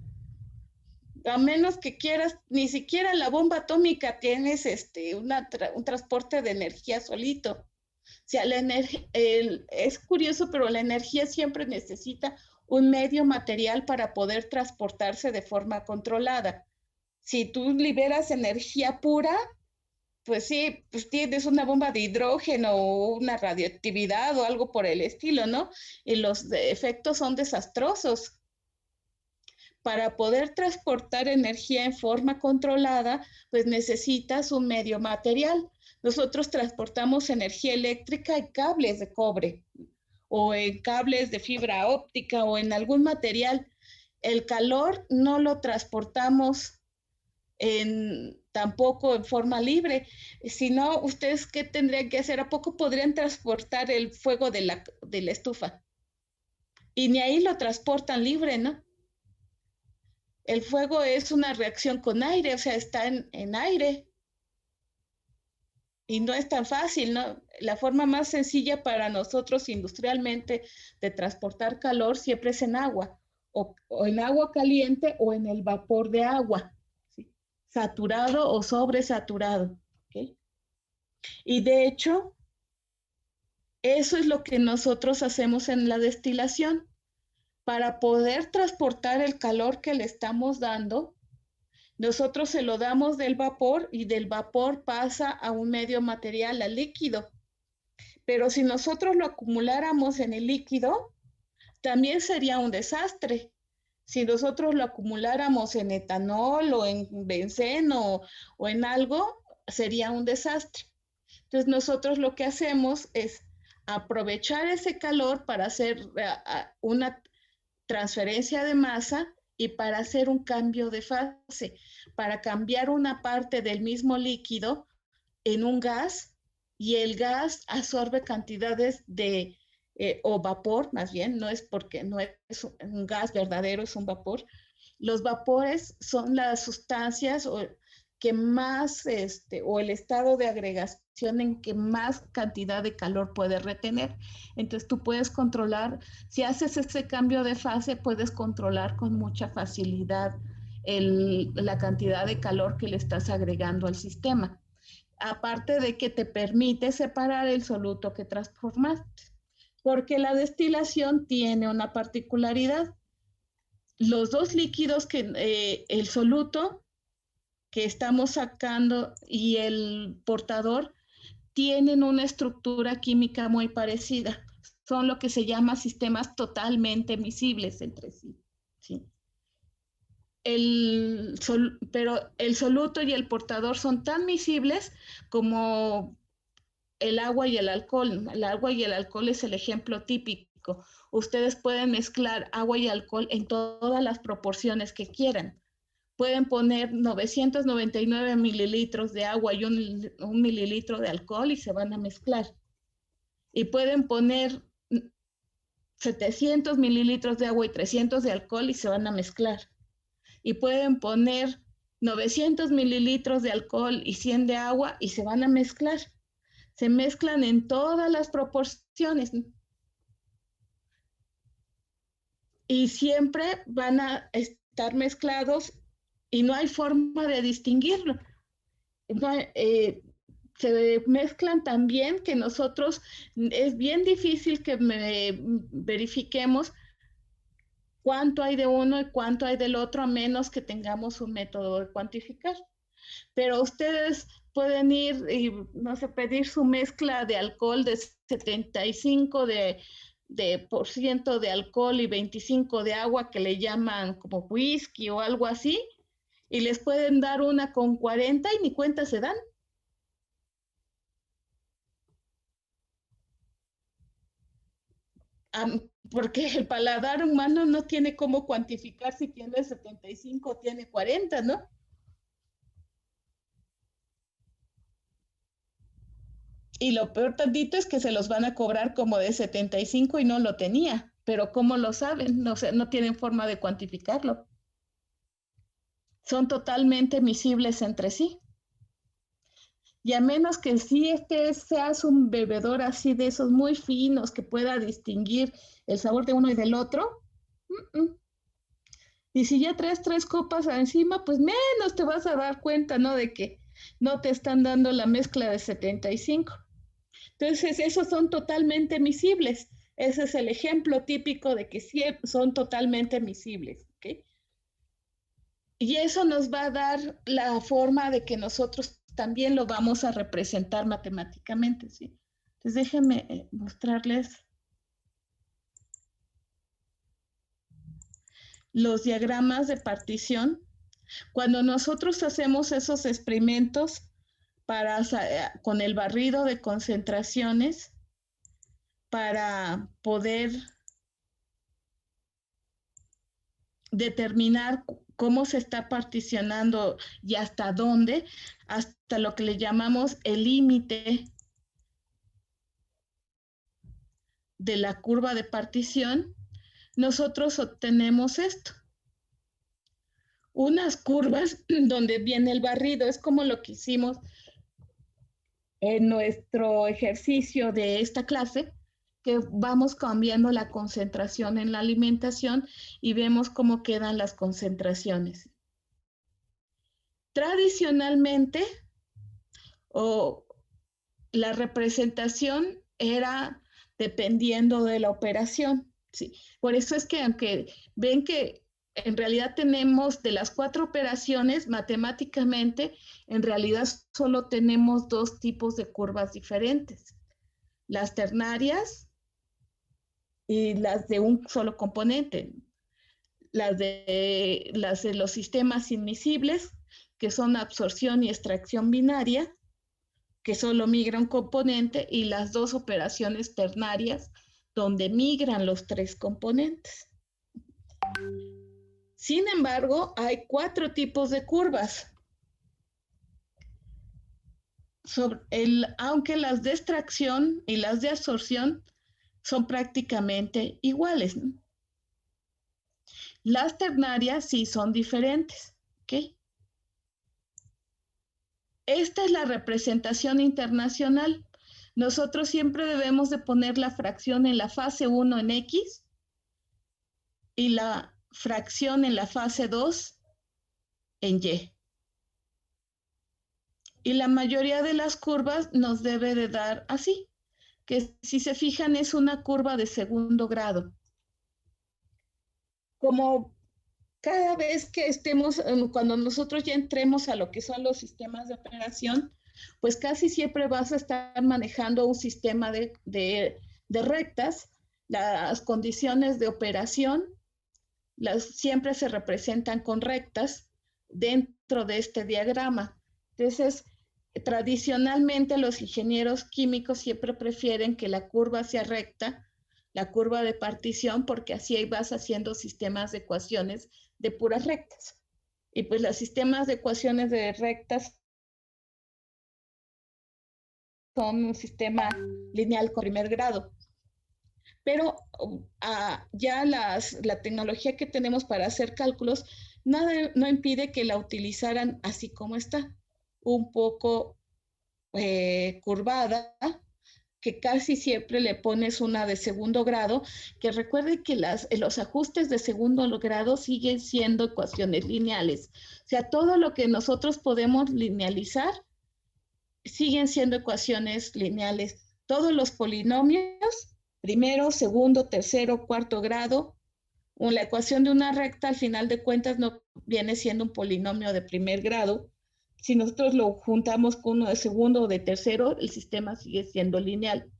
A menos que quieras, ni siquiera la bomba atómica tienes un transporte de energía solito. O sea, es curioso, pero la energía siempre necesita un medio material para poder transportarse de forma controlada. Si tú liberas energía pura, pues sí, pues tienes una bomba de hidrógeno o una radioactividad o algo por el estilo, ¿no? Y los efectos son desastrosos. Para poder transportar energía en forma controlada, pues necesitas un medio material. Nosotros transportamos energía eléctrica en cables de cobre o en cables de fibra óptica o en algún material. El calor no lo transportamos tampoco en forma libre. Si no, ¿ustedes qué tendrían que hacer? ¿A poco podrían transportar el fuego de la estufa? Y ni ahí lo transportan libre, ¿no? El fuego es una reacción con aire, o sea, está en aire. Y no es tan fácil, ¿no? La forma más sencilla para nosotros industrialmente de transportar calor siempre es en agua, o en agua caliente o en el vapor de agua, ¿sí? Saturado o sobresaturado. ¿Okay? Y de hecho, eso es lo que nosotros hacemos en la destilación. Para poder transportar el calor que le estamos dando, nosotros se lo damos del vapor y del vapor pasa a un medio material, al líquido. Pero si nosotros lo acumuláramos en el líquido, también sería un desastre. Si nosotros lo acumuláramos en etanol o en benceno o en algo, sería un desastre. Entonces nosotros lo que hacemos es aprovechar ese calor para hacer una transferencia de masa y para hacer un cambio de fase, para cambiar una parte del mismo líquido en un gas, y el gas absorbe cantidades o vapor, más bien, no es porque no es un gas verdadero, es un vapor. Los vapores son las sustancias que más, o el estado de agregación en que más cantidad de calor puede retener. Entonces tú puedes controlar, si haces ese cambio de fase, puedes controlar con mucha facilidad la cantidad de calor que le estás agregando al sistema. Aparte de que te permite separar el soluto que transformaste. Porque la destilación tiene una particularidad. Los dos líquidos, el soluto que estamos sacando y el portador, tienen una estructura química muy parecida. Son lo que se llama sistemas totalmente miscibles entre sí. ¿Sí? Pero el soluto y el portador son tan miscibles como el agua y el alcohol. El agua y el alcohol es el ejemplo típico. Ustedes pueden mezclar agua y alcohol en todas las proporciones que quieran. Pueden poner 999 mililitros de agua y un mililitro de alcohol y se van a mezclar. Y pueden poner 700 mililitros de agua y 300 de alcohol y se van a mezclar. Y pueden poner 900 mililitros de alcohol y 100 de agua y se van a mezclar. Se mezclan en todas las proporciones. Y siempre van a estar mezclados y no hay forma de distinguirlo. Se mezclan tan bien que nosotros es bien difícil que verifiquemos cuánto hay de uno y cuánto hay del otro, a menos que tengamos un método de cuantificar. Pero ustedes pueden ir y, no sé, pedir su mezcla de alcohol de 75 por ciento de alcohol y 25 de agua, que le llaman como whisky o algo así, y les pueden dar una con 40 y ni cuenta se dan. Porque el paladar humano no tiene cómo cuantificar si tiene 75 o tiene 40, ¿no? Y lo peor tantito es que se los van a cobrar como de 75 y no lo tenía. Pero ¿cómo lo saben? No tienen forma de cuantificarlo. Son totalmente miscibles entre sí. Y a menos que sí seas un bebedor así de esos muy finos que pueda distinguir el sabor de uno y del otro. Y si ya traes 3 copas encima, pues menos te vas a dar cuenta, ¿no? De que no te están dando la mezcla de 75. Entonces, esos son totalmente miscibles. Ese es el ejemplo típico de que sí son totalmente miscibles, ¿ok? Y eso nos va a dar la forma de que nosotros también lo vamos a representar matemáticamente, ¿sí? Entonces, déjenme mostrarles los diagramas de partición. Cuando nosotros hacemos esos experimentos con el barrido de concentraciones para poder determinar cómo se está particionando y hasta dónde, hasta lo que le llamamos el límite de la curva de partición, nosotros obtenemos esto. Unas curvas donde viene el barrido, es como lo que hicimos en nuestro ejercicio de esta clase, que vamos cambiando la concentración en la alimentación y vemos cómo quedan las concentraciones. Tradicionalmente, la representación era dependiendo de la operación. ¿Sí? Por eso es que aunque ven que en realidad tenemos de las 4 operaciones, matemáticamente, en realidad solo tenemos 2 tipos de curvas diferentes. Las ternarias y las de un solo componente. Las de los sistemas inmiscibles, que son absorción y extracción binaria, que solo migra un componente, y las 2 operaciones ternarias, donde migran los 3 componentes. Sin embargo, hay 4 tipos de curvas. Aunque las de extracción y las de absorción son prácticamente iguales, ¿no? Las ternarias sí son diferentes, ¿ok? Esta es la representación internacional. Nosotros siempre debemos de poner la fracción en la fase 1 en X y la fracción en la fase 2 en Y. Y la mayoría de las curvas nos debe de dar así, que si se fijan es una curva de segundo grado. Como cada vez que estemos, cuando nosotros ya entremos a lo que son los sistemas de operación, pues casi siempre vas a estar manejando un sistema de rectas. Las condiciones de operación siempre se representan con rectas dentro de este diagrama. Entonces, tradicionalmente los ingenieros químicos siempre prefieren que la curva sea recta, la curva de partición, porque así vas haciendo sistemas de ecuaciones de puras rectas. Y pues los sistemas de ecuaciones de rectas son un sistema lineal con primer grado. Pero ya la tecnología que tenemos para hacer cálculos no impide que la utilizaran así como está, un poco curvada, que casi siempre le pones una de segundo grado, que recuerde que los ajustes de segundo grado siguen siendo ecuaciones lineales. O sea, todo lo que nosotros podemos linealizar siguen siendo ecuaciones lineales. Todos los polinomios, primero, segundo, tercero, cuarto grado, la ecuación de una recta al final de cuentas no viene siendo un polinomio de primer grado. Si nosotros lo juntamos con uno de segundo o de tercero, el sistema sigue siendo lineal.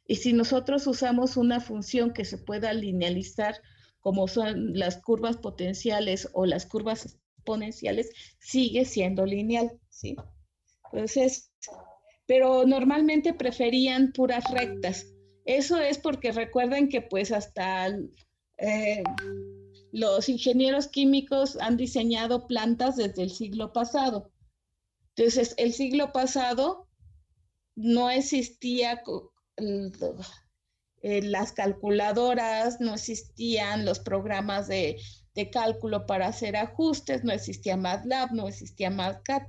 Y si nosotros usamos una función que se pueda linealizar, como son las curvas potenciales o las curvas exponenciales, sigue siendo lineal, ¿sí? Entonces, pero normalmente preferían puras rectas. Eso es porque recuerden que pues hasta los ingenieros químicos han diseñado plantas desde el siglo pasado. Entonces, el siglo pasado no existía las calculadoras, no existían los programas de cálculo para hacer ajustes, no existía MATLAB, no existía MATCAD,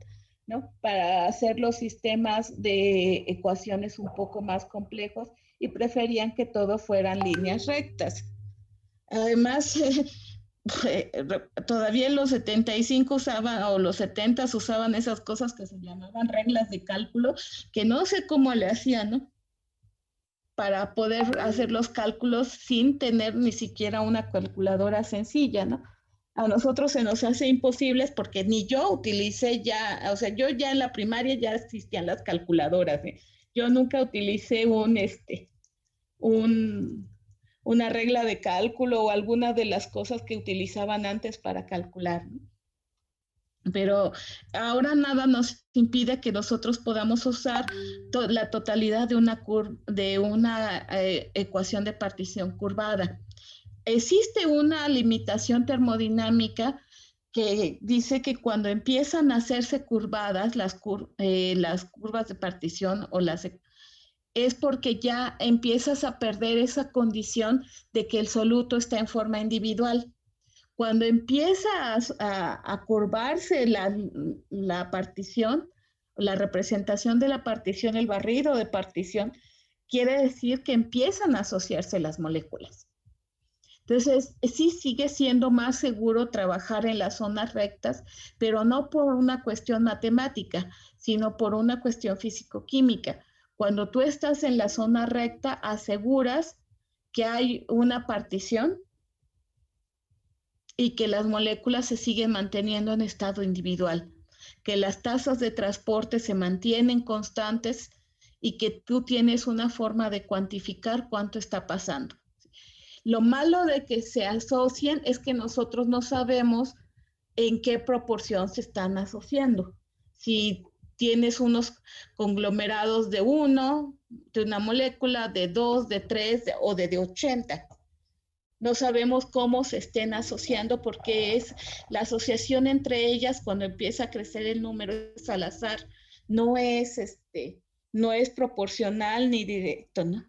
¿no? Para hacer los sistemas de ecuaciones un poco más complejos y preferían que todo fueran líneas rectas. Además, todavía en los 75 usaban, o los 70 usaban esas cosas que se llamaban reglas de cálculo, que no sé cómo le hacían, ¿no? Para poder hacer los cálculos sin tener ni siquiera una calculadora sencilla, ¿no? A nosotros se nos hace imposibles porque ni yo utilicé ya, o sea, yo ya en la primaria ya existían las calculadoras, ¿eh? Yo nunca utilicé una regla de cálculo o alguna de las cosas que utilizaban antes para calcular, ¿no? Pero ahora nada nos impide que nosotros podamos usar la totalidad de una ecuación de partición curvada. Existe una limitación termodinámica que dice que cuando empiezan a hacerse curvadas las curvas de partición es porque ya empiezas a perder esa condición de que el soluto está en forma individual. Cuando empieza a curvarse la partición, la representación de la partición, el barrido de partición, quiere decir que empiezan a asociarse las moléculas. Entonces, sí sigue siendo más seguro trabajar en las zonas rectas, pero no por una cuestión matemática, sino por una cuestión físico-química. Cuando tú estás en la zona recta, aseguras que hay una partición y que las moléculas se siguen manteniendo en estado individual, que las tasas de transporte se mantienen constantes y que tú tienes una forma de cuantificar cuánto está pasando. Lo malo de que se asocien es que nosotros no sabemos en qué proporción se están asociando. Si tienes unos conglomerados de 1, de una molécula, de 2, de 3 o de 80. No sabemos cómo se estén asociando porque es la asociación entre ellas cuando empieza a crecer el número es al azar, no es proporcional ni directo, ¿no?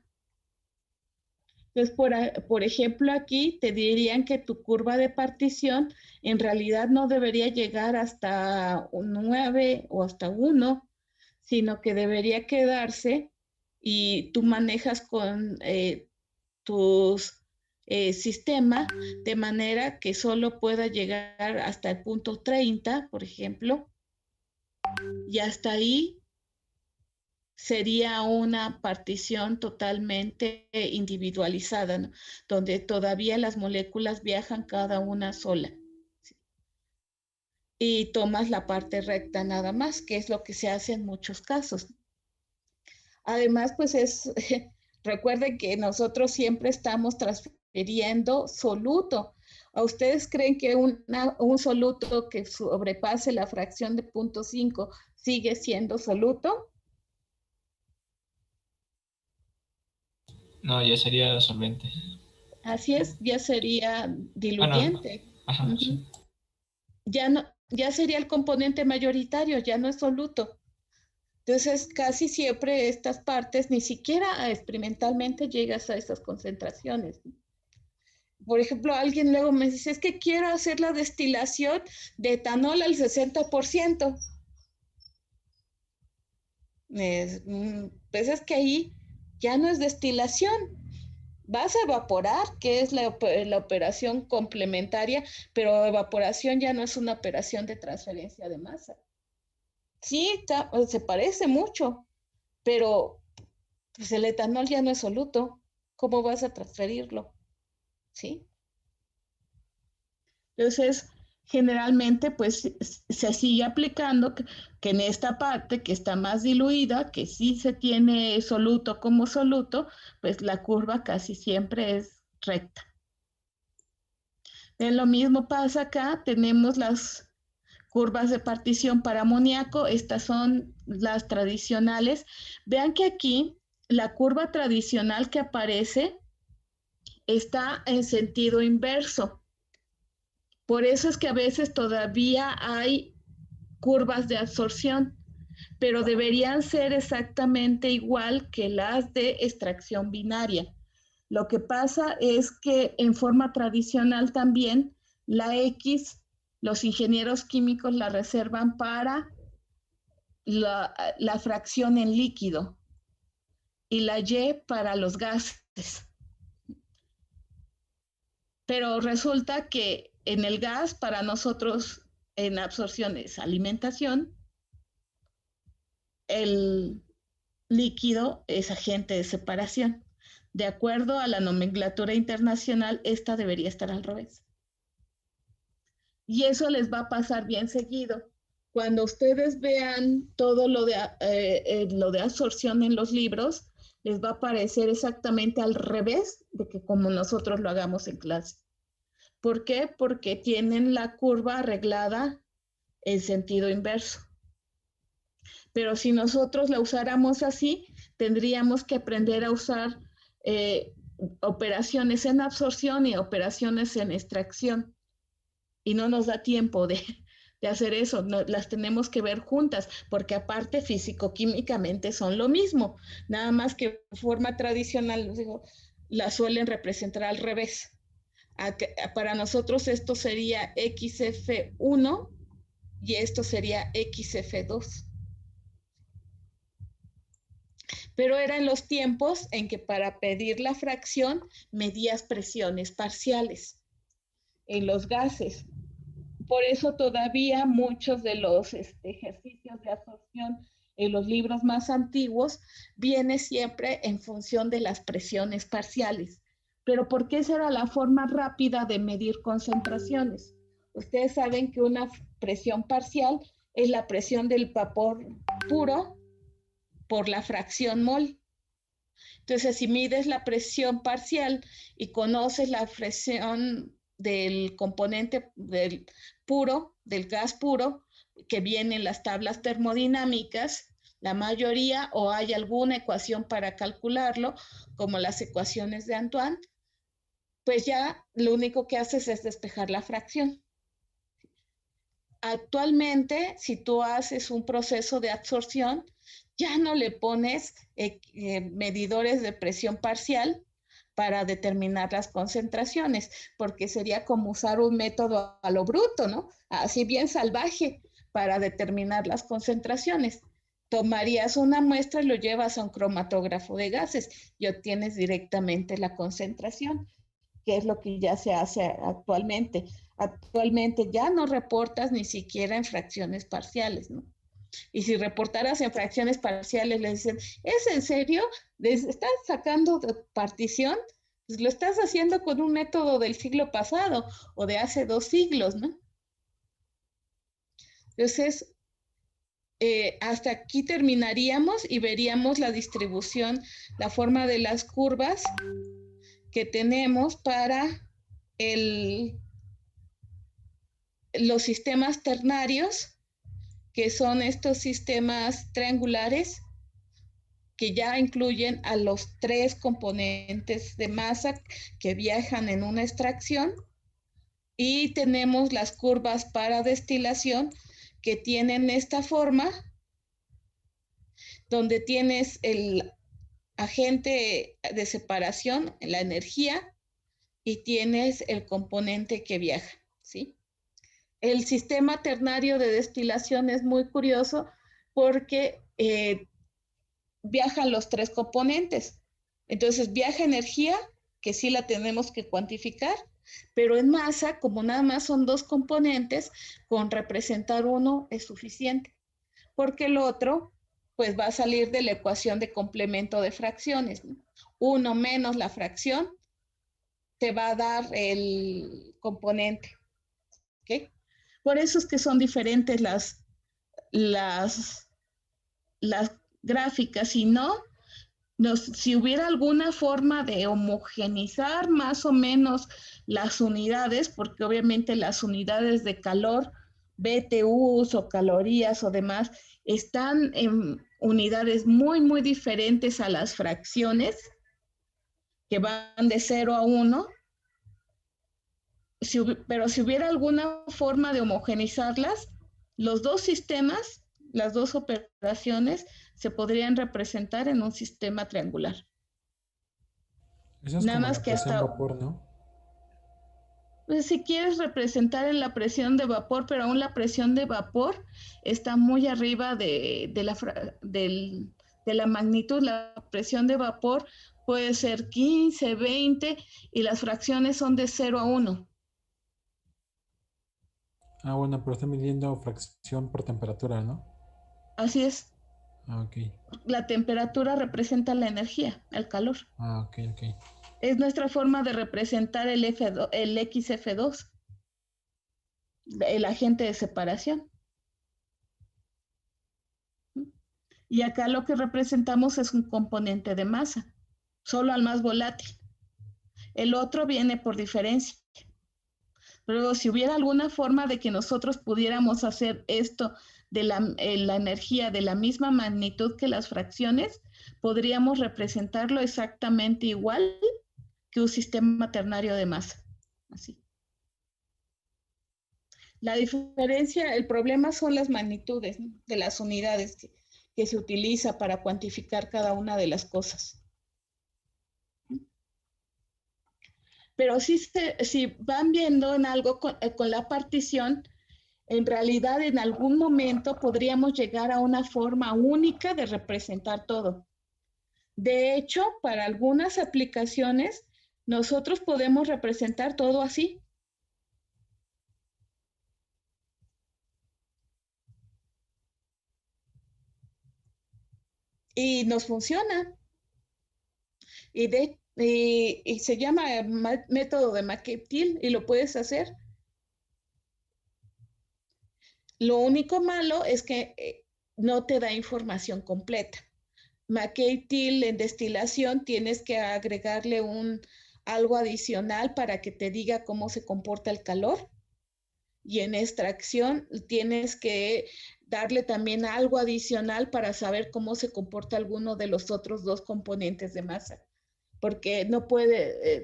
Entonces, por ejemplo, aquí te dirían que tu curva de partición en realidad no debería llegar hasta un 9 o hasta 1, sino que debería quedarse y tú manejas con tus sistema, de manera que solo pueda llegar hasta el punto 30, por ejemplo, y hasta ahí sería una partición totalmente individualizada, ¿no? Donde todavía las moléculas viajan cada una sola. ¿Sí? Y tomas la parte recta nada más, que es lo que se hace en muchos casos. Además, pues recuerden que nosotros siempre estamos transfiriendo soluto. ¿A ustedes creen que un soluto que sobrepase la fracción de 0.5 sigue siendo soluto? No, ya sería solvente. Así es, ya sería diluyente. Ajá, sí. Ya sería el componente mayoritario, ya no es soluto. Entonces, casi siempre estas partes, ni siquiera experimentalmente llegas a esas concentraciones. Por ejemplo, alguien luego me dice, es que quiero hacer la destilación de etanol al 60%. Pues es que ahí ya no es destilación. Vas a evaporar, que es la operación complementaria, pero evaporación ya no es una operación de transferencia de masa. Sí, se parece mucho, pero pues el etanol ya no es soluto. ¿Cómo vas a transferirlo? ¿Sí? Entonces, generalmente, pues se sigue aplicando que en esta parte que está más diluida, que sí se tiene soluto como soluto, pues la curva casi siempre es recta. Lo mismo pasa acá, tenemos las curvas de partición para amoníaco, estas son las tradicionales. Vean que aquí la curva tradicional que aparece está en sentido inverso. Por eso es que a veces todavía hay curvas de absorción, pero deberían ser exactamente igual que las de extracción binaria. Lo que pasa es que en forma tradicional también la X, los ingenieros químicos la reservan para la fracción en líquido y la Y para los gases. Pero resulta que en el gas, para nosotros en absorción es alimentación, el líquido es agente de separación. De acuerdo a la nomenclatura internacional, esta debería estar al revés. Y eso les va a pasar bien seguido. Cuando ustedes vean todo lo de absorción en los libros, les va a parecer exactamente al revés de que como nosotros lo hagamos en clase. ¿Por qué? Porque tienen la curva arreglada en sentido inverso. Pero si nosotros la usáramos así, tendríamos que aprender a usar operaciones en absorción y operaciones en extracción. Y no nos da tiempo de hacer eso, no, las tenemos que ver juntas, porque aparte físico-químicamente son lo mismo, nada más que de forma tradicional, digo, la suelen representar al revés. Para nosotros esto sería XF1 y esto sería XF2. Pero eran los tiempos en que para pedir la fracción medías presiones parciales en los gases. Por eso todavía muchos de los ejercicios de absorción en los libros más antiguos viene siempre en función de las presiones parciales. Pero ¿por qué esa era la forma rápida de medir concentraciones? Ustedes saben que una presión parcial es la presión del vapor puro por la fracción mol. Entonces, si mides la presión parcial y conoces la presión del componente del gas puro, que viene en las tablas termodinámicas, la mayoría, o hay alguna ecuación para calcularlo, como las ecuaciones de Antoine, pues ya lo único que haces es despejar la fracción. Actualmente, si tú haces un proceso de absorción, ya no le pones medidores de presión parcial para determinar las concentraciones, porque sería como usar un método a lo bruto, ¿no? Así bien salvaje para determinar las concentraciones. Tomarías una muestra y lo llevas a un cromatógrafo de gases y obtienes directamente la concentración. que es lo que ya se hace actualmente. Actualmente ya no reportas ni siquiera en fracciones parciales, ¿no? Y si reportaras en fracciones parciales, le dicen, ¿es en serio? ¿Estás sacando de partición? Pues lo estás haciendo con un método del siglo pasado o de hace 2 siglos, ¿no? Entonces, hasta aquí terminaríamos y veríamos la distribución, la forma de las curvas que tenemos para los sistemas ternarios, que son estos sistemas triangulares que ya incluyen a los 3 componentes de masa que viajan en una extracción, y tenemos las curvas para destilación que tienen esta forma, donde tienes el agente de separación, la energía, y tienes el componente que viaja, ¿sí? El sistema ternario de destilación es muy curioso porque viajan los 3 componentes. Entonces viaja energía, que sí la tenemos que cuantificar, pero en masa, como nada más son 2 componentes, con representar uno es suficiente, porque el otro pues va a salir de la ecuación de complemento de fracciones, ¿no? 1 menos la fracción te va a dar el componente, ¿ok? Por eso es que son diferentes las gráficas. Si no, si hubiera alguna forma de homogenizar más o menos las unidades, porque obviamente las unidades de calor, BTUs o calorías o demás, están en unidades muy, muy diferentes a las fracciones, que van de 0 a 1, pero si hubiera alguna forma de homogenizarlas, los 2 sistemas, las 2 operaciones, se podrían representar en un sistema triangular. Eso es Nada como más la que presión hasta, vapor, ¿no? pues, si quieres representar en la presión de vapor, pero aún la presión de vapor está muy arriba de la magnitud. La presión de vapor puede ser 15, 20 y las fracciones son de 0 a 1. Ah, bueno, pero está midiendo fracción por temperatura, ¿no? Así es. Ah, ok. La temperatura representa la energía, el calor. Ah, ok, ok. Es nuestra forma de representar el XF2, el agente de separación. Y acá lo que representamos es un componente de masa, solo al más volátil. El otro viene por diferencia. Pero si hubiera alguna forma de que nosotros pudiéramos hacer esto de la energía de la misma magnitud que las fracciones, podríamos representarlo exactamente igual que un sistema ternario de masa. Así. La diferencia, el problema son las magnitudes, ¿no?, de las unidades que se utiliza para cuantificar cada una de las cosas. Pero si van viendo en algo con la partición, en realidad en algún momento podríamos llegar a una forma única de representar todo. De hecho, para algunas aplicaciones, nosotros podemos representar todo así. Y nos funciona. Y se llama método de McKay-Till y lo puedes hacer. Lo único malo es que no te da información completa. McKay-Till en destilación tienes que agregarle algo adicional para que te diga cómo se comporta el calor. Y en extracción tienes que darle también algo adicional para saber cómo se comporta alguno de los otros 2 componentes de masa. Porque no puede,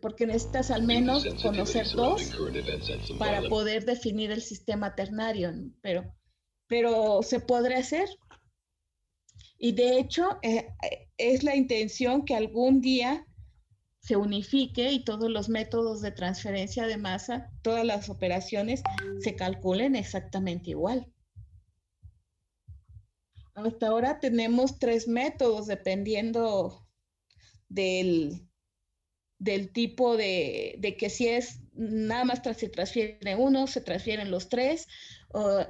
porque necesitas al menos conocer 2 para poder definir el sistema ternario, ¿no? Pero se podrá hacer. Y de hecho, es la intención que algún día se unifique y todos los métodos de transferencia de masa, todas las operaciones se calculen exactamente igual. Hasta ahora tenemos 3 métodos dependiendo del del tipo de que si es nada más se transfiere uno, se transfieren los tres,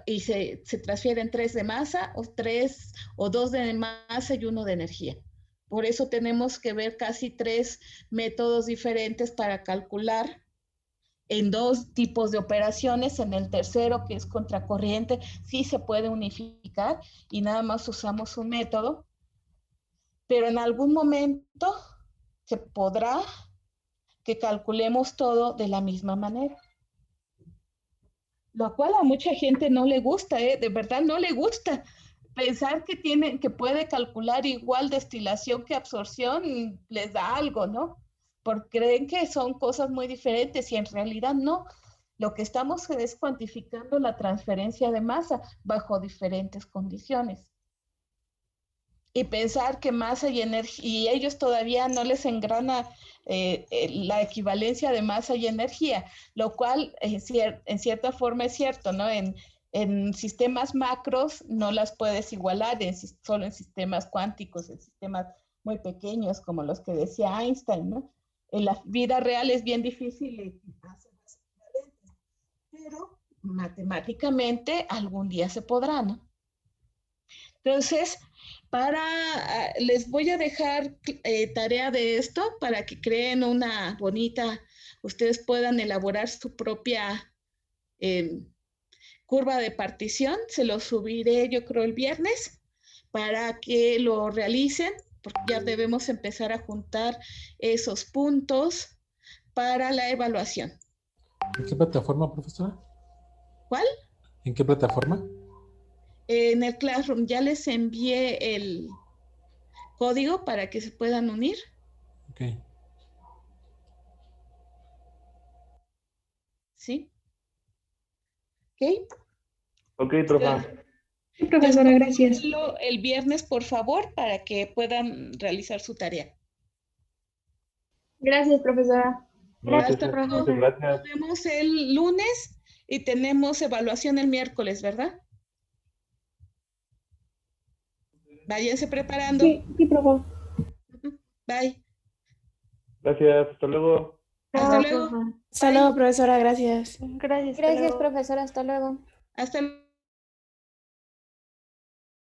y se transfieren 3 de masa, o 3 o 2 de masa y 1 de energía. Por eso tenemos que ver casi 3 métodos diferentes para calcular en 2 tipos de operaciones. En el tercero, que es contracorriente, sí se puede unificar y nada más usamos un método, pero en algún momento se podrá que calculemos todo de la misma manera. Lo cual a mucha gente no le gusta, de verdad no le gusta. Pensar que puede calcular igual destilación que absorción les da algo, ¿no? Porque creen que son cosas muy diferentes y en realidad no. Lo que estamos es cuantificando la transferencia de masa bajo diferentes condiciones. Y pensar que masa y energía, y ellos todavía no les engrana la equivalencia de masa y energía, lo cual en cierta forma es cierto, ¿no? En sistemas macros no las puedes igualar, solo en sistemas cuánticos, en sistemas muy pequeños, como los que decía Einstein, ¿no? En la vida real es bien difícil hacer las equivalencias, pero matemáticamente algún día se podrá, ¿no? Entonces, les voy a dejar tarea de esto para que creen una bonita, ustedes puedan elaborar su propia curva de partición. Se lo subiré yo creo el viernes para que lo realicen, porque ya debemos empezar a juntar esos puntos para la evaluación. ¿En qué plataforma, profesora? ¿Cuál? ¿En qué plataforma? En el Classroom ya les envié el código para que se puedan unir. Ok. ¿Sí? ¿Ok? Ok, profa. Sí, profesora, gracias. El viernes, por favor, para que puedan realizar su tarea. Gracias, profesora. Muchas, Hasta luego. muchas gracias. Nos vemos el lunes y tenemos evaluación el miércoles, ¿verdad? Váyanse preparando. Sí, sí, profe. Bye. Gracias, hasta luego. Hasta luego. Profe. Hasta luego, profesora, gracias. Gracias, Gracias, profesora. Hasta luego. Hasta luego.